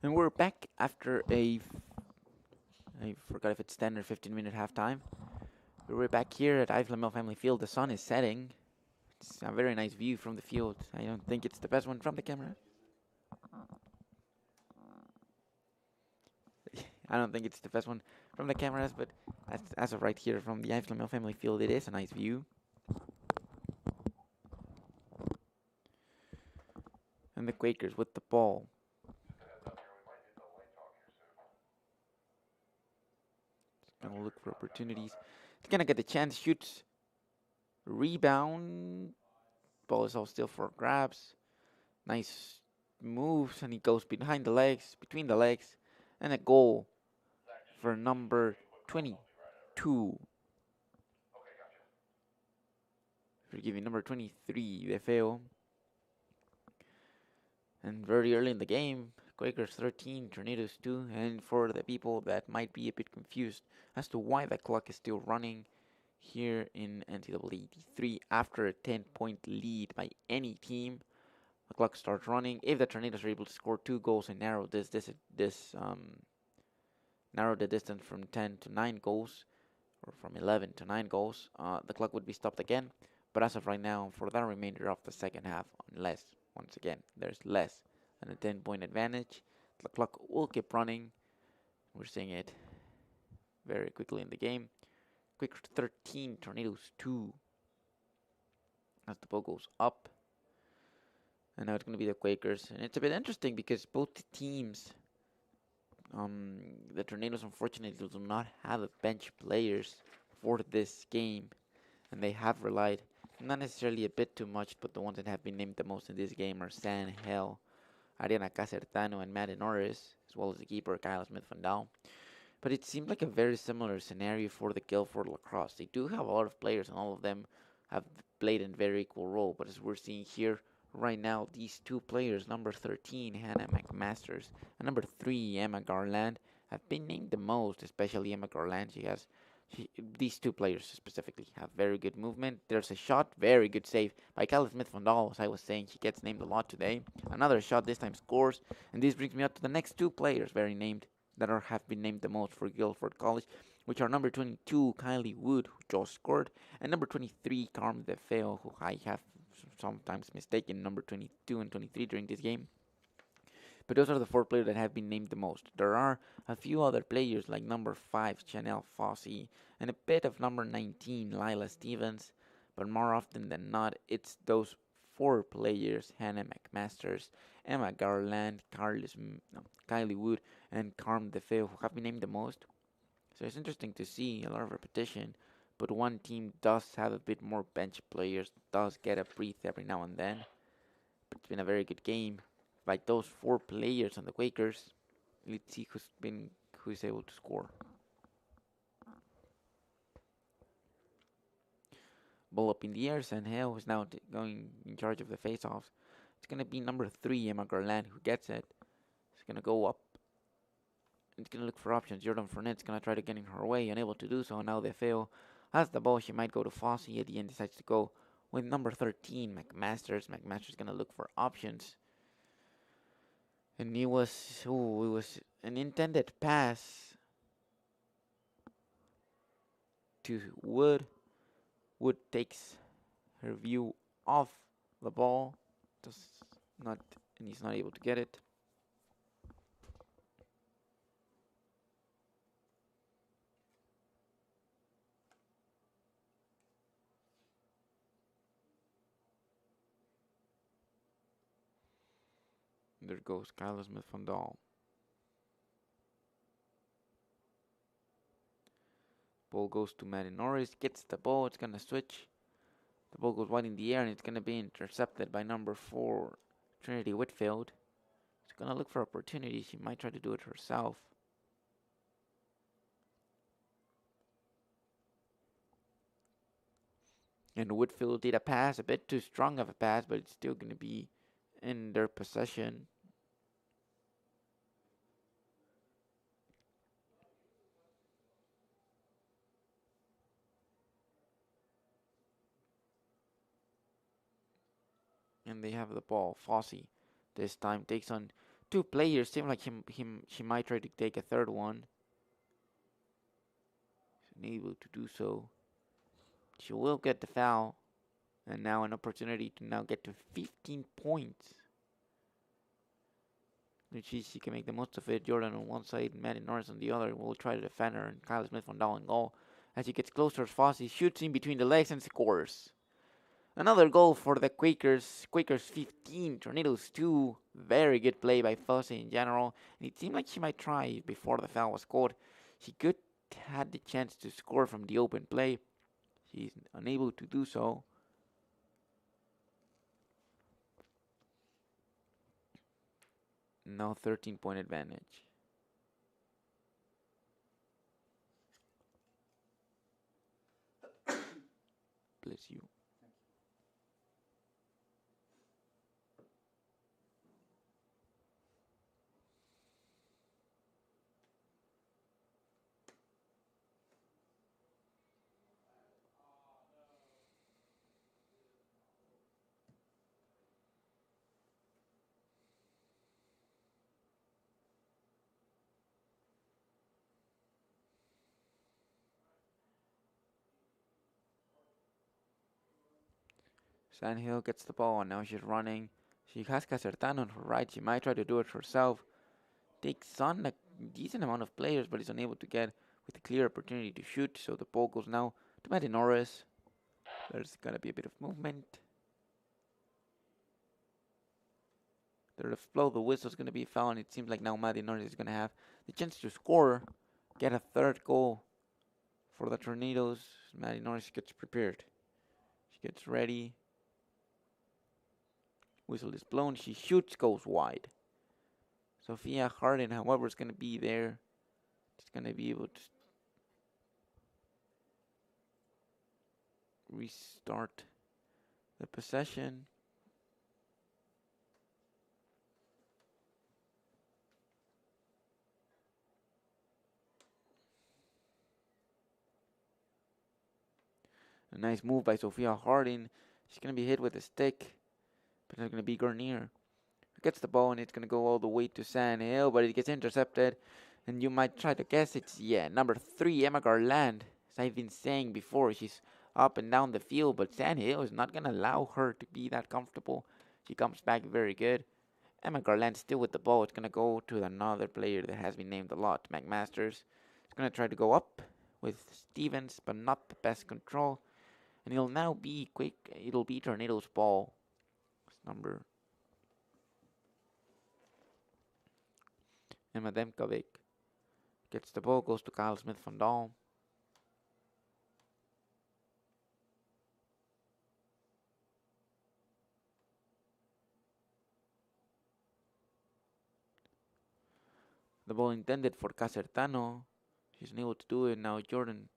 And we're back after I forgot if it's 10 or 15-minute halftime. We're back here at Eiflemel Family Field. The sun is setting. It's a very nice view from the field. I don't think it's the best one from the camera. I don't think it's the best one from the cameras, but as of right here from the Eiflemel Family Field, it is a nice view. And the Quakers with the ball. Gonna look for opportunities. It's gonna get the chance, shoots, rebound. Ball is all still for grabs. Nice moves, and he goes behind the legs, between the legs, and a goal for number 22. Forgiving number 23, De Feo. And very early in the game, Quakers 13, Tornadoes 2. And for the people that might be a bit confused as to why the clock is still running here in NCAA 3 after a 10-point lead by any team, the clock starts running. If the Tornadoes are able to score 2 goals and narrow narrow the distance from 10 to 9 goals, or from 11 to 9 goals, the clock would be stopped again. But as of right now, for the remainder of the second half, unless, once again, there's less than a 10-point advantage, the clock will keep running. We're seeing it very quickly in the game. Quakers 13, Tornadoes 2. As the ball goes up. And now it's going to be the Quakers. And it's a bit interesting because both teams, the Tornadoes unfortunately do not have bench players for this game. And they have relied, not necessarily a bit too much, but the ones that have been named the most in this game are San Hell, Ariana Casertano, and Maddie Norris, as well as the keeper Kyle Smith-Vandal. But it seemed like a very similar scenario for the Guilford Lacrosse. They do have a lot of players, and all of them have played in very equal role. But as we're seeing here right now, these two players, number 13, Hannah McMasters, and number 3, Emma Garland, have been named the most, especially Emma Garland. These two players specifically have very good movement. There's a shot, very good save by Kyle Smith-Vandal. As I was saying, he gets named a lot today. Another shot, this time scores. And this brings me up to the next two players have been named the most for Guilford College, which are number 22, Kylie Wood, who just scored, and number 23, Carmen De Feo, who I have sometimes mistaken number 22 and 23 during this game. But those are the 4 players that have been named the most. There are a few other players like number 5, Chanel Fossey, and a bit of number 19, Lila Stevens, but more often than not, it's those 4 players, Hannah McMasters, Emma Garland, Kylie Wood, and Carmen De Feo, who have been named the most. So it's interesting to see a lot of repetition, but one team does have a bit more bench players, does get a breath every now and then. But it's been a very good game by those 4 players on the Quakers. Let's see who's able to score. Ball up in the air, and Hale is now going in charge of the face-offs. It's going to be number 3, Emma Garland, who gets it. It's going to go up. It's going to look for options. Jordan Fournette's going to try to get in her way, unable to do so. Now De Feo has the ball. She might go to Fossey. At the end, decides to go with number 13, McMasters. McMasters going to look for options. And it was an intended pass to Wood. Wood takes her view off the ball. And he's not able to get it. There goes Kyle Smith-Vandal. Ball goes to Maddie Norris, gets the ball, it's going to switch. The ball goes wide in the air, and it's going to be intercepted by number 4, Trinity Whitfield. She's going to look for opportunities. She might try to do it herself. And Whitfield did a pass, a bit too strong of a pass, but it's still going to be in their possession. And they have the ball. Fossey this time takes on two players. Seem like she might try to take a third one. She's unable to do so. She will get the foul. And now an opportunity to now get to 15 points. She can make the most of it. Jordan on one side, Maddie Norris on the other. Will try to defend her, and Kyle Smith on down and goal. As he gets closer, Fossey shoots in between the legs and scores. Another goal for the Quakers. Quakers 15, Tornadoes 2. Very good play by Fossey in general. And it seemed like she might try before the foul was called. She could had the chance to score from the open play. She's unable to do so. Now 13-point advantage. Bless you. Sandhill gets the ball, and now she's running. She has Casertano on her right. She might try to do it herself. Takes on a decent amount of players, but is unable to get with a clear opportunity to shoot. So the ball goes now to Maddie Norris. There's going to be a bit of movement. The flow of the whistle is going to be foul, and it seems like now Maddie Norris is going to have the chance to score, get a third goal for the Tornadoes. Maddie Norris gets prepared. She gets ready. Whistle is blown. She shoots, goes wide. Sophia Harden, however, is going to be there. She's going to be able to restart the possession. A nice move by Sophia Harding. She's going to be hit with a stick, but it's going to be Garnier. Gets the ball, and it's going to go all the way to San Hill, but it gets intercepted. And you might try to guess it's, number 3, Emma Garland. As I've been saying before, she's up and down the field, but San Hill is not going to allow her to be that comfortable. She comes back very good. Emma Garland still with the ball. It's going to go to another player that has been named a lot, McMasters. It's going to try to go up with Stevens, but not the best control. And it'll now be quick. It'll be Tornado's ball. It's number Emma Demkovic gets the ball, goes to Kyle Smith van Dal. The ball intended for Casertano. She's unable to do it now. Jordan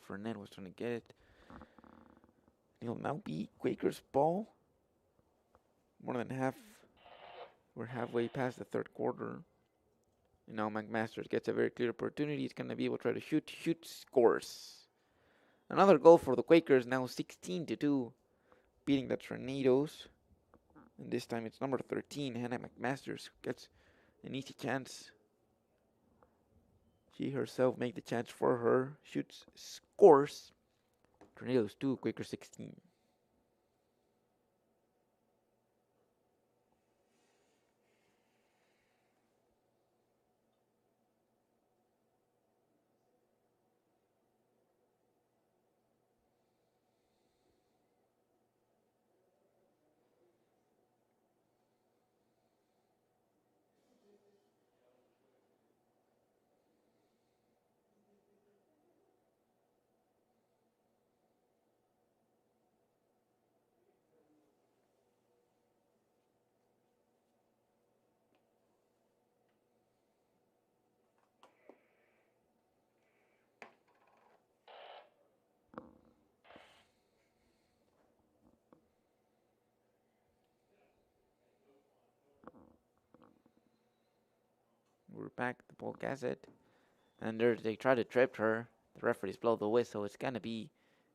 Fernet was trying to get it. It'll now be Quakers' ball. More than half. We're halfway past the third quarter. And now McMasters gets a very clear opportunity. He's going to be able to try to shoot, scores. Another goal for the Quakers, now 16-2, beating the Tornadoes. And this time it's number 13, Hannah McMasters, gets an easy chance. She herself made the chance for her, shoots, scores. Tornadoes 2, Quakers 16. We're back, the ball gets it. And they try to trip her. The referees blow the whistle. It's going to be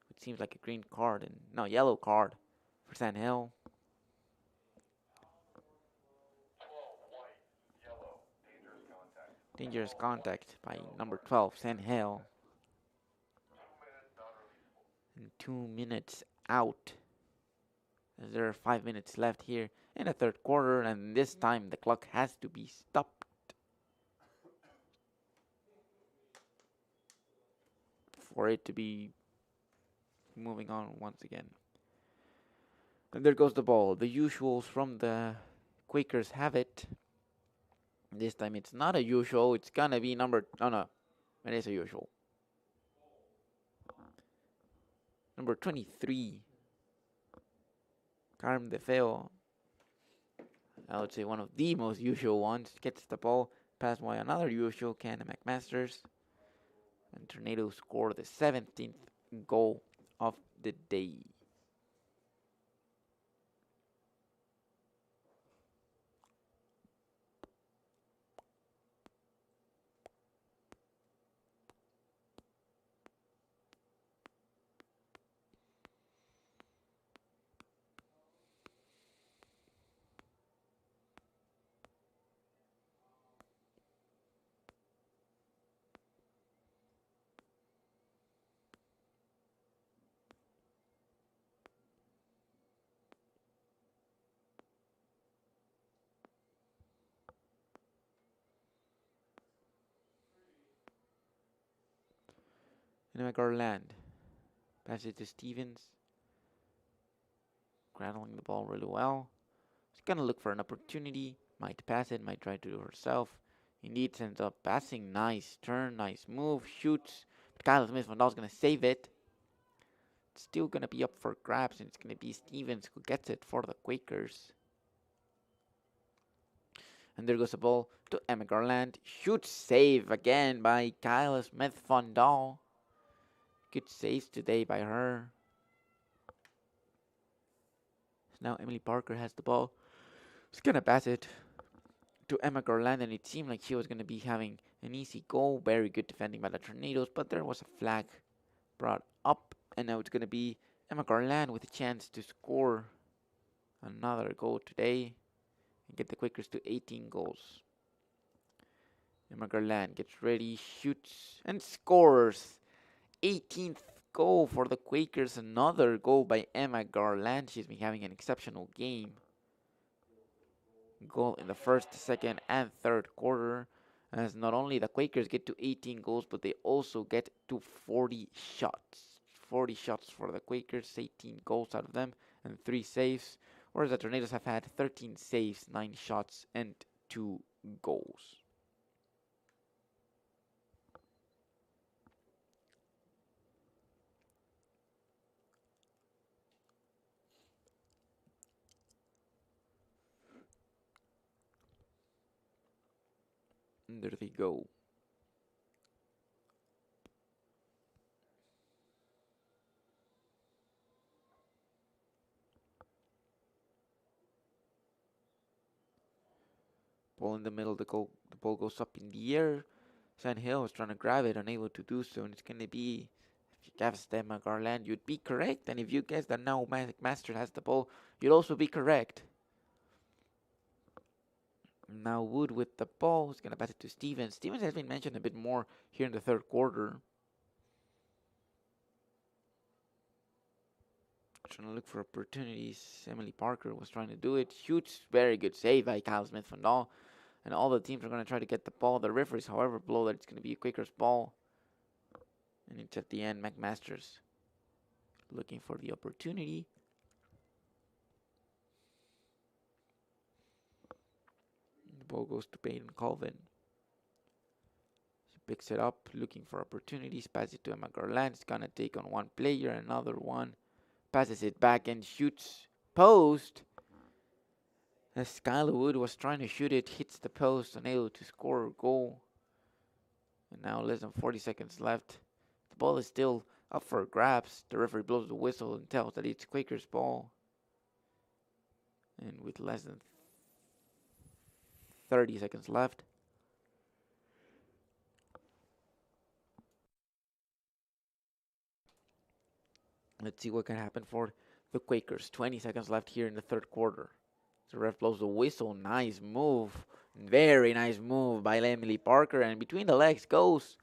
what seems like a green card and no, yellow card for San Hill. Dangerous contact by number 12, San Hill. And 2 minutes out. As there are 5 minutes left here in the third quarter, and this time the clock has to be stopped for it to be moving on once again. And there goes the ball. The usuals from the Quakers have it. This time it's not a usual. It's gonna be number... Oh no, it is a usual. Number 23. Carm De Feo. I would say one of the most usual ones. Gets the ball. Passed by another usual, Canada McMasters. And Tornado scored the 17th goal of the day. And Garland. Pass it to Stevens. Rattling the ball really well. She's gonna look for an opportunity. Might pass it, might try to do it herself. Indeed, ends up passing. Nice turn, nice move, shoots. But Kyle Smith Van Daal's gonna save it. It's still gonna be up for grabs, and it's gonna be Stevens who gets it for the Quakers. And there goes the ball to Emma Garland. Huge save again by Kyle Smith Van Daal. Good saves today by her. Now Emily Parker has the ball. She's gonna pass it to Emma Garland, and it seemed like she was gonna be having an easy goal. Very good defending by the Tornadoes, but there was a flag brought up, and now it's gonna be Emma Garland with a chance to score another goal today and get the Quakers to 18 goals. Emma Garland gets ready, shoots, and scores. 18th goal for the Quakers. Another goal by Emma Garland. She's been having an exceptional game. Goal in the first, second, and third quarter. As not only the Quakers get to 18 goals, but they also get to 40 shots. 40 shots for the Quakers, 18 goals out of them, and 3 saves. Whereas the Tornadoes have had 13 saves, 9 shots, and 2 goals. And there they go. Ball in the middle, the ball goes up in the air. San Hill is trying to grab it, unable to do so, and it's going to be, if you guessed Emma Garland, you'd be correct, and if you guessed that now Master has the ball, you'd also be correct. Now Wood with the ball. He's going to pass it to Stevens. Stevens has been mentioned a bit more here in the third quarter. Trying to look for opportunities. Emily Parker was trying to do it. Huge, very good save by Kyle Smith Van Daal. And all the teams are going to try to get the ball. The referees, however, blow that it's going to be a Quakers ball. And it's at the end, McMasters looking for the opportunity. The ball goes to Peyton Colvin. She picks it up, looking for opportunities. Passes it to Emma Garland. It's going to take on one player, another one. Passes it back and shoots post. As Skylar Wood was trying to shoot it, hits the post, unable to score a goal. And now less than 40 seconds left. The ball is still up for grabs. The referee blows the whistle and tells that it's Quakers' ball. And with less than 30 seconds left, Let's see what can happen for the Quakers. 20 seconds left here in the third quarter. The ref blows the whistle. Nice move. Very nice move by Emily Parker. And between the legs goes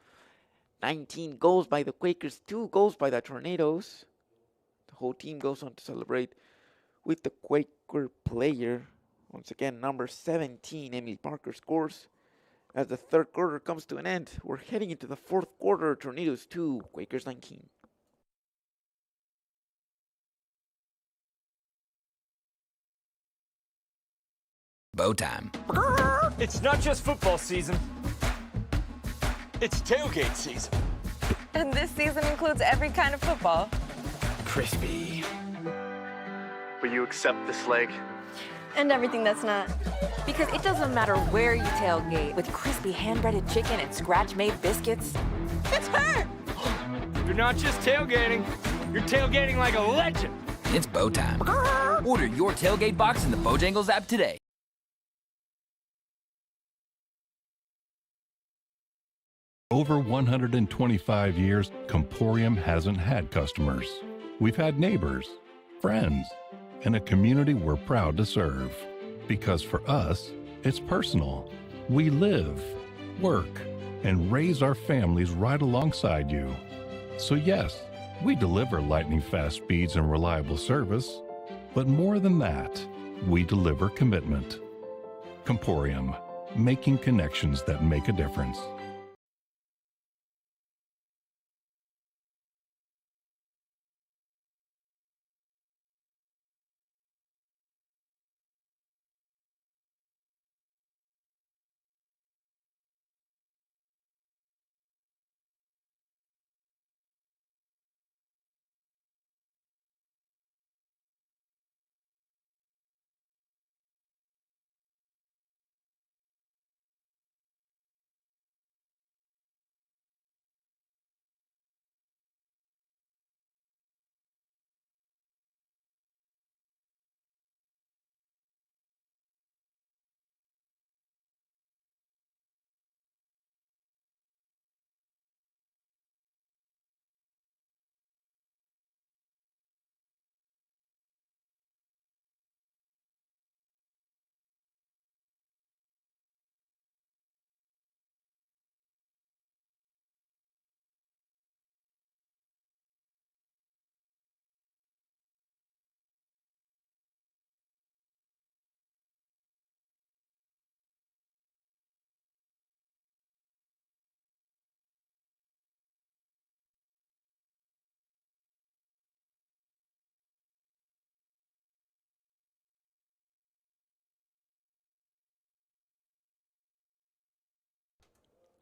19 goals by the Quakers, 2 goals by the Tornadoes. The whole team goes on to celebrate with the Quaker player. Once again, number 17, Emily Parker, scores as the third quarter comes to an end. We're heading into the fourth quarter. Tornadoes 2, Quakers 19. Bow time. It's not just football season. It's tailgate season. And this season includes every kind of football. Crispy. Will you accept this leg? And everything that's not. Because it doesn't matter where you tailgate, with crispy hand-breaded chicken and scratch-made biscuits. It's her! You're not just tailgating. You're tailgating like a legend. It's bow time. Order your tailgate box in the Bojangles app today. Over 125 years, Comporium hasn't had customers. We've had neighbors, friends, and a community we're proud to serve. Because for us, it's personal. We live, work, and raise our families right alongside you. So yes, we deliver lightning-fast speeds and reliable service. But more than that, we deliver commitment. Comporium, making connections that make a difference.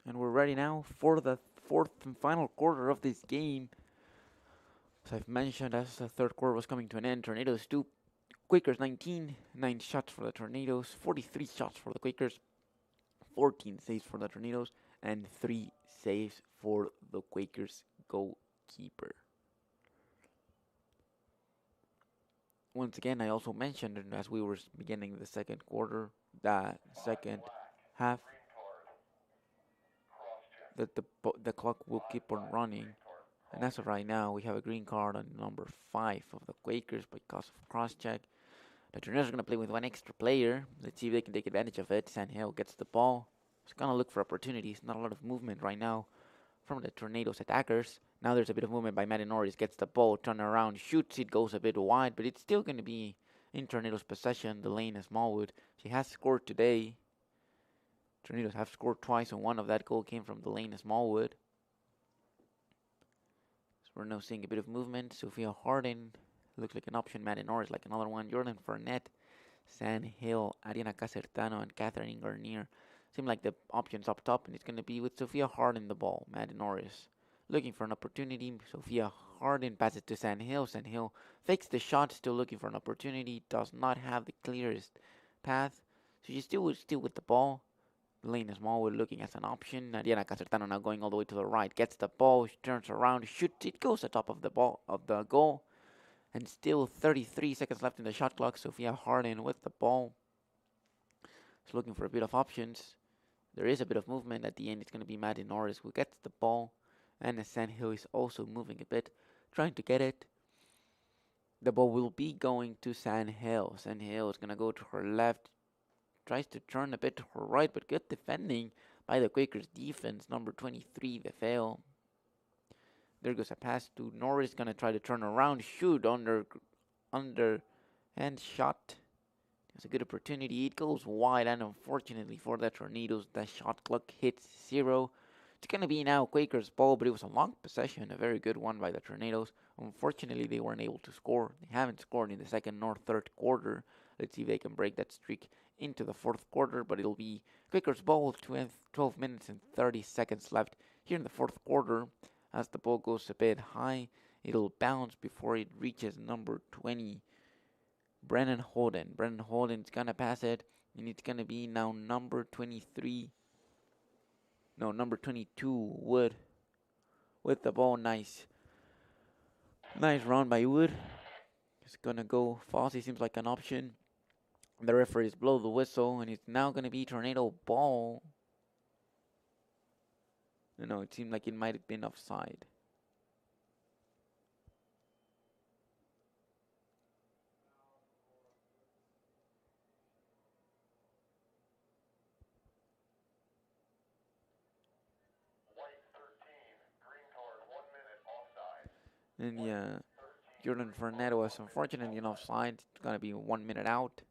And we're ready now for the fourth and final quarter of this game. As I've mentioned, as the third quarter was coming to an end, Tornadoes 2, Quakers 19, 9 shots for the Tornadoes, 43 shots for the Quakers, 14 saves for the Tornadoes, and 3 saves for the Quakers goalkeeper. Once again, I also mentioned, as we were beginning the second quarter, that second half, that the clock will keep on running. And as of right now, we have a green card on number 5 of the Quakers because of cross-check. The Tornadoes are going to play with one extra player. Let's see if they can take advantage of it. Sandhill gets the ball. He's going to look for opportunities. Not a lot of movement right now from the Tornadoes attackers. Now there's a bit of movement by Maddie Norris. Gets the ball, turn around, shoots. It goes a bit wide, but it's still going to be in Tornadoes' possession. Delaney Smallwood, she has scored today. Tornadoes have scored twice, and one of that goal came from Delaney Smallwood. So we're now seeing a bit of movement. Sophia Harden looks like an option. Maddie Norris like another one. Jordan Fournette, Sandhill, Ariana Casertano, and Catherine Garnier seem like the options up top, and it's going to be with Sophia Harden the ball. Maddie Norris looking for an opportunity. Sophia Harden passes to Sandhill. Sandhill fakes the shot, still looking for an opportunity. Does not have the clearest path, so she's still with the ball. Delaney Smallwood looking as an option. Ariana Casertano now going all the way to the right. Gets the ball, she turns around, shoots. It goes atop of the ball of the goal. And still 33 seconds left in the shot clock. Sophia Harden with the ball. She's looking for a bit of options. There is a bit of movement at the end. It's going to be Maddie Norris who gets the ball. And Sandhill is also moving a bit, trying to get it. The ball will be going to Sandhill. Sandhill is going to go to her left. Tries to turn a bit to her right, but good defending by the Quakers defense. Number 23, the fail. There goes a pass to Norris. Going to try to turn around. Shoot underhand shot. It's a good opportunity. It goes wide, and unfortunately for the Tornadoes, the shot clock hits 0. It's going to be now Quakers' ball, but it was a long possession, a very good one by the Tornadoes. Unfortunately, they weren't able to score. They haven't scored in the second nor third quarter. Let's see if they can break that streak into the fourth quarter, but it'll be Quakers' ball, 12 minutes and 30 seconds left here in the fourth quarter. As the ball goes a bit high, it'll bounce before it reaches number 20. Brennan Holden. Brennan Holden's going to pass it, and it's going to be now number 22, Wood, with the ball. Nice run by Wood. It's going to go. Fossey seems like an option. The referees blow the whistle, and it's now going to be Tornado ball. No, it seemed like it might have been offside. And yeah, Jordan Fernando was unfortunately offside. It's going to be 1 minute out.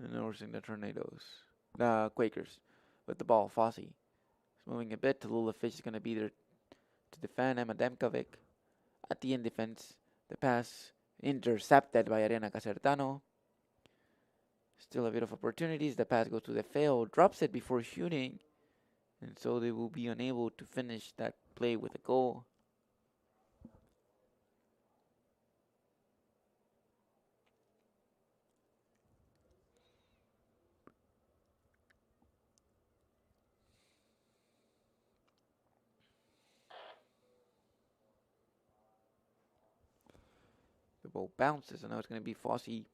And now we're seeing the Quakers with the ball. Fossey is moving a bit. Tallulah Fish is going to be there to defend. Emma Demkovic at the end defense. The pass intercepted by Ariana Casertano. Still a bit of opportunities. The pass goes to the fail. Drops it before shooting. And so they will be unable to finish that play with a goal. The ball bounces, and now it's going to be Fossey.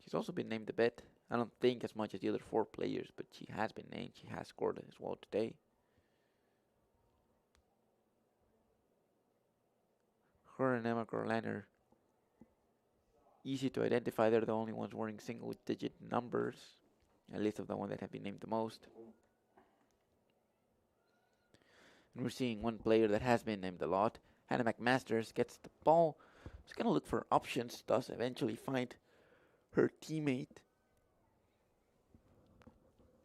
She's also been named a bit. I don't think as much as the other 4 players, but she has been named. She has scored as well today. Her and Emma Gorlander, easy to identify. They're the only ones wearing single-digit numbers, at least of the ones that have been named the most. And we're seeing one player that has been named a lot. Hannah McMasters gets the ball. She's going to look for options, does eventually find her teammate.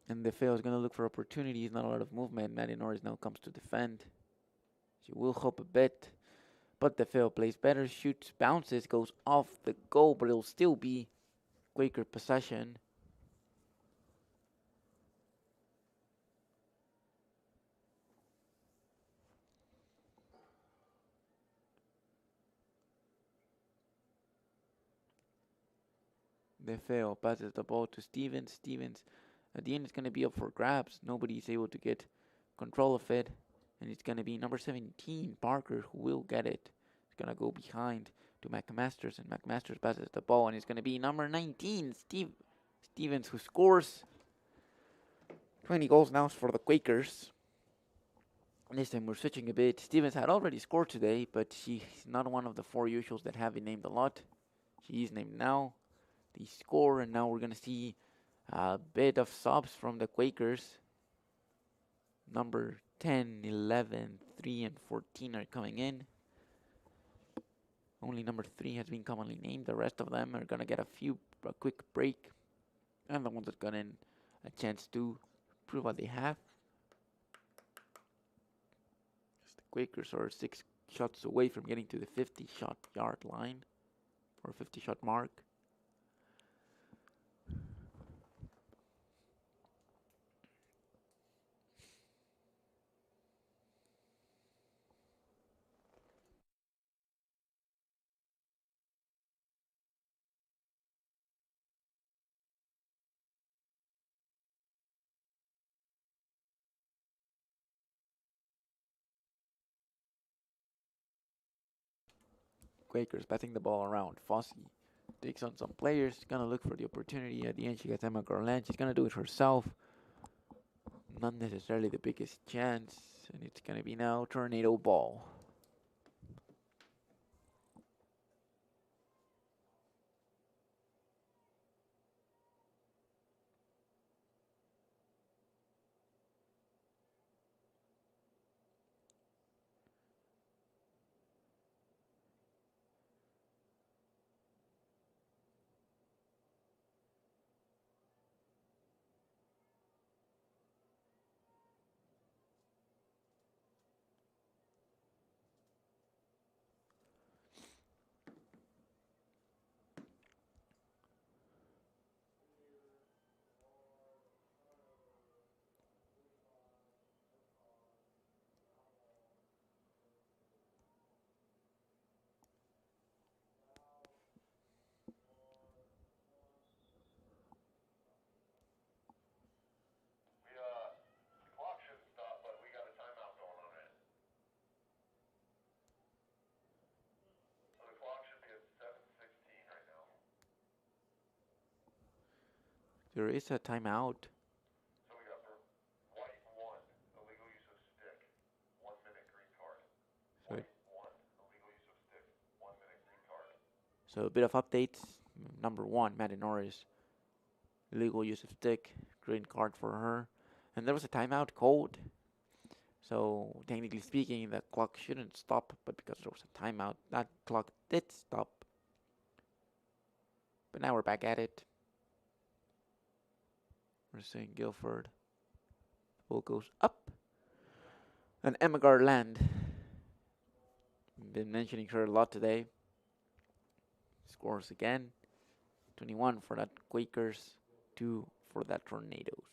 And the fail is going to look for opportunities, not a lot of movement. Maddie Norris now comes to defend. She will hope a bit, but the fail plays better, shoots, bounces, goes off the goal, but it'll still be Quaker possession. The fail passes the ball to Stevens. Stevens at the end is going to be up for grabs. Nobody is able to get control of it. And it's going to be number 17, Parker, who will get it. It's going to go behind to McMasters. And McMasters passes the ball. And it's going to be number 19, Stevens, who scores 20 goals now for the Quakers. And this time we're switching a bit. Stevens had already scored today, but she's not one of the 4 usuals that have been named a lot. She is named now. They score, and now we're going to see a bit of subs from the Quakers. Number 10, 11, 3, and 14 are coming in. Only number 3 has been commonly named. The rest of them are going to get a quick break. And the ones that got in a chance to prove what they have. The Quakers are 6 shots away from getting to the 50-shot yard line, or 50-shot mark. Quakers passing the ball around. Fossey takes on some players. She's going to look for the opportunity. At the end, she gets Emma Garland. She's going to do it herself. not necessarily the biggest chance, and it's going to be now tornado ball. There is a timeout. So we got for white 1, illegal use of stick, 1 minute green card. White 1, illegal use of stick, 1 minute green card. So a bit of updates. Number 1, Maddie Norris. Illegal use of stick, green card for her. And there was a timeout called. So technically speaking, the clock shouldn't stop, but because there was a timeout, that clock did stop. But now we're back at it. We're seeing Guilford. The ball goes up. And Emma Garland. Been mentioning her a lot today. Scores again. 21 for that Quakers. 2 for that Tornadoes.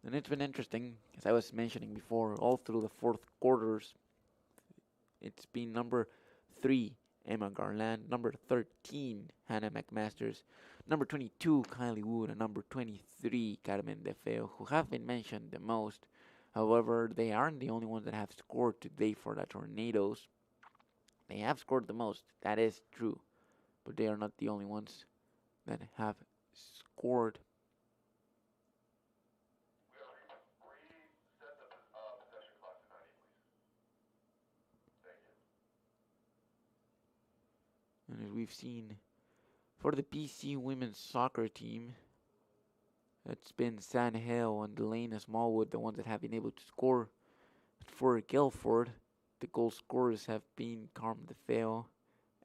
And it's been interesting, as I was mentioning before, all through the fourth quarters. It's been number 3, Emma Garland, number 13, Hannah McMasters, number 22, Kylie Wood, and number 23, Carmen De Feo, who have been mentioned the most. However, they aren't the only ones that have scored today for the Tornadoes. They have scored the most, that is true, but they are not the only ones that have scored. And as we've seen, for the BC women's soccer team, it's been San Hill and Delana Smallwood, the ones that have been able to score. For Guilford, the goal scorers have been Carmen DeFeo,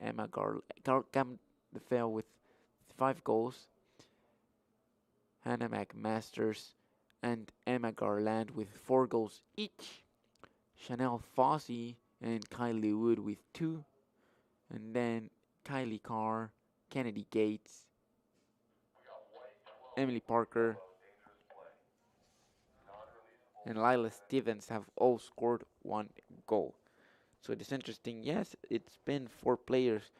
Emma Cam DeFeo with 5 goals, Hannah McMasters and Emma Garland with 4 goals each, Chanel Fossey and Kylie Wood with 2, and then Kylie Carr, Kennedy Gates, Emily Parker, and Lila Stevens have all scored 1 goal. So it is interesting. Yes, it's been 4 players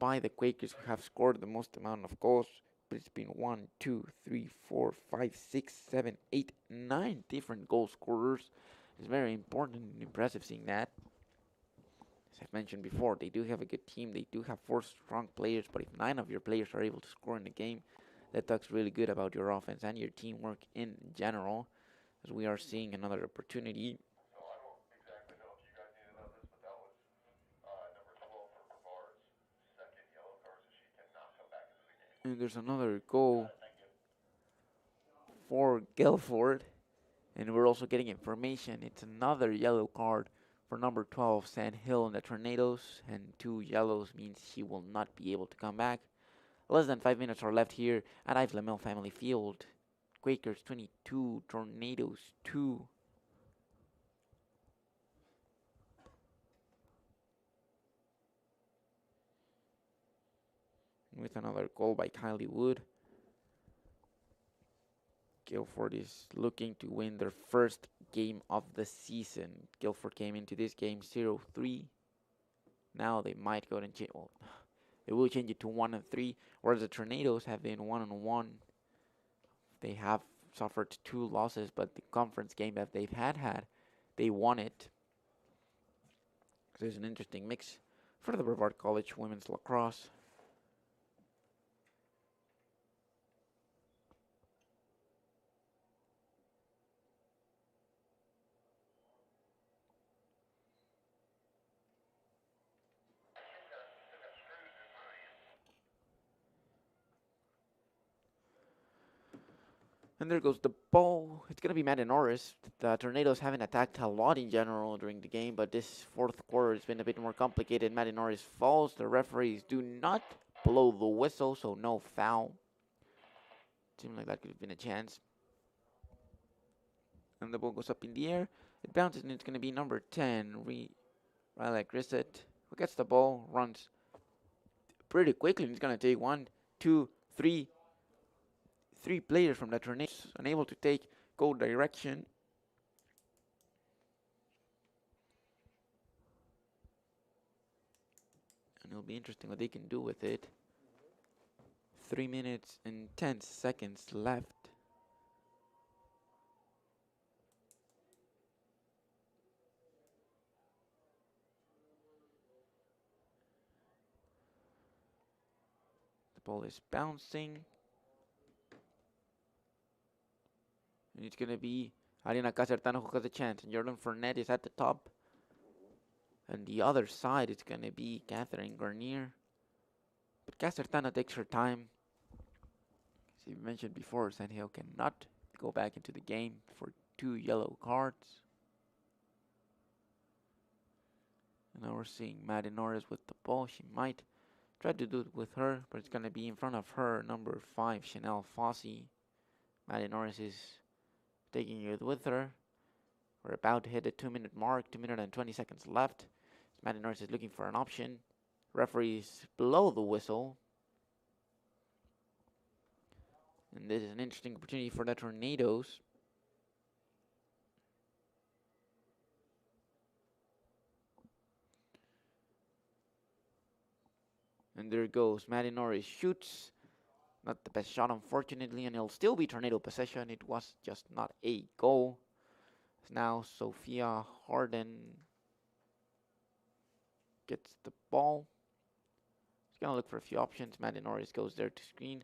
by the Quakers who have scored the most amount of goals, but it's been 1, 2, 3, 4, 5, 6, 7, 8, 9 different goal scorers. It's very important and impressive seeing that. As I've mentioned before, they do have a good team. They do have 4 strong players, but if 9 of your players are able to score in the game, that talks really good about your offense and your teamwork in general, as we are seeing another opportunity. So I don't exactly know if you guys need to know this, but that was number 12 for Brevard's second yellow card, so she cannot come back into the game. And there's another goal for Guilford, and we're also getting information. It's another yellow card for number 12, Sand Hill and the Tornadoes, and 2 yellows means she will not be able to come back. Less than 5 minutes are left here at Ives Lamel Family Field. Quakers 22, Tornadoes 2. With another goal by Kylie Wood. Guilford is looking to win their first game of the season. Guilford came into this game 0-3. Now they might go and change. Well, they will change it to 1-3. Whereas the Tornadoes have been 1-1. They have suffered 2 losses, but the conference game that they've had, they won it. There's an interesting mix for the Brevard College women's lacrosse. And there goes the ball. It's going to be Matt Norris. The Tornadoes haven't attacked a lot in general during the game, but this fourth quarter has been a bit more complicated. Matt Norris falls. The referees do not blow the whistle, so no foul. Seemed like that could have been a chance. And the ball goes up in the air. It bounces, and it's going to be number 10, Riley Grissett, who gets the ball, runs pretty quickly. And it's going to take 1, 2, 3. 3 players from the Tornadoes unable to take goal direction. And it'll be interesting what they can do with it. 3 minutes and 10 seconds left. The ball is bouncing. And it's going to be Ariana Casertano who has a chance. And Jordan Fournette is at the top. And the other side, it's going to be Catherine Garnier. But Casertano takes her time. As you mentioned before, Sandhill cannot go back into the game for 2 yellow cards. And now we're seeing Maddie Norris with the ball. She might try to do it with her, but it's going to be in front of her, number 5, Chanel Fossey. Maddie Norris is taking it with her. We're about to hit the 2-minute mark, 2 minutes and 20 seconds left. Maddie Norris is looking for an option. Referees blow the whistle. And this is an interesting opportunity for the Tornadoes. And there goes. Maddie Norris shoots. Not the best shot, unfortunately, and it'll still be Tornado possession. It was just not a goal. Now Sophia Harden gets the ball. She's going to look for a few options. Maddie Norris goes there to screen.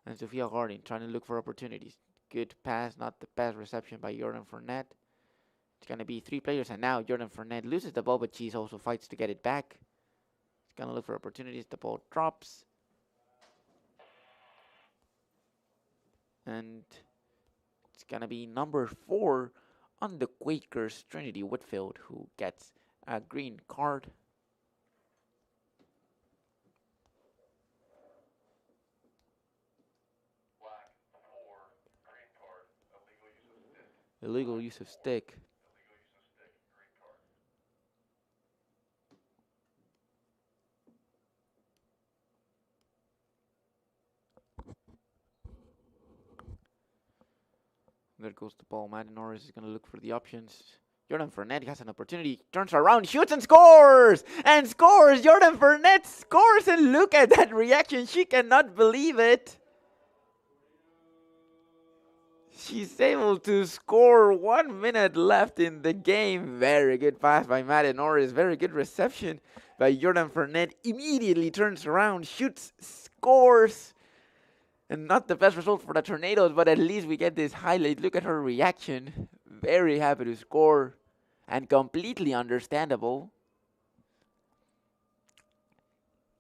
And Sophia Harden trying to look for opportunities. Good pass, not the best reception by Jordan Fournette. It's going to be 3 players, and now Jordan Fournette loses the ball, but she also fights to get it back. She's going to look for opportunities. The ball drops. And it's going to be number 4 on the Quakers, Trinity Whitfield, who gets a green card. Black 4, green card, illegal use of stick. Illegal use of stick. Illegal use of stick, green card. There goes the ball. Maddie Norris is going to look for the options. Jordan Fournette has an opportunity. Turns around, shoots, and scores! And scores! Jordan Fournette scores! And look at that reaction. She cannot believe it. She's able to score. 1 minute left in the game. Very good pass by Maddie Norris. Very good reception by Jordan Fournette. Immediately turns around, shoots, scores. And not the best result for the Tornadoes, but at least we get this highlight. Look at her reaction. Very happy to score. And completely understandable.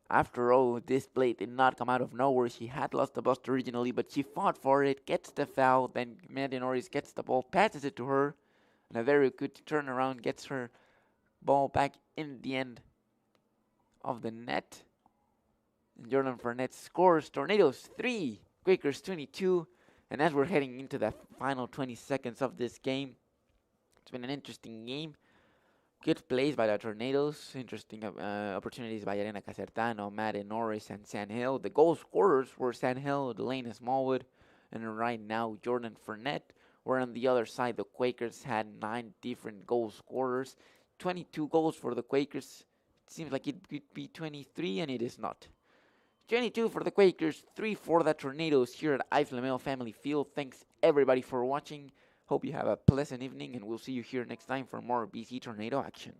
After all, this play did not come out of nowhere. She had lost the bust originally, but she fought for it, gets the foul. Then Maddie Norris gets the ball, passes it to her. And a very good turnaround, gets her ball back in the end of the net. And Jordan Fournette scores. Tornadoes 3, Quakers 22. And as we're heading into the final 20 seconds of this game, it's been an interesting game. Good plays by the Tornadoes. Interesting opportunities by Elena Casertano, Maddie Norris, and Sandhill. The goal scorers were Sandhill, Delaney Smallwood, and right now Jordan Fournette. Where on the other side, the Quakers had 9 different goal scorers. 22 goals for the Quakers. It seems like it could be 23, and it is not. 22 for the Quakers, 3 for the Tornadoes here at Eiffel Family Field. Thanks everybody for watching. Hope you have a pleasant evening, and we'll see you here next time for more BC Tornado action.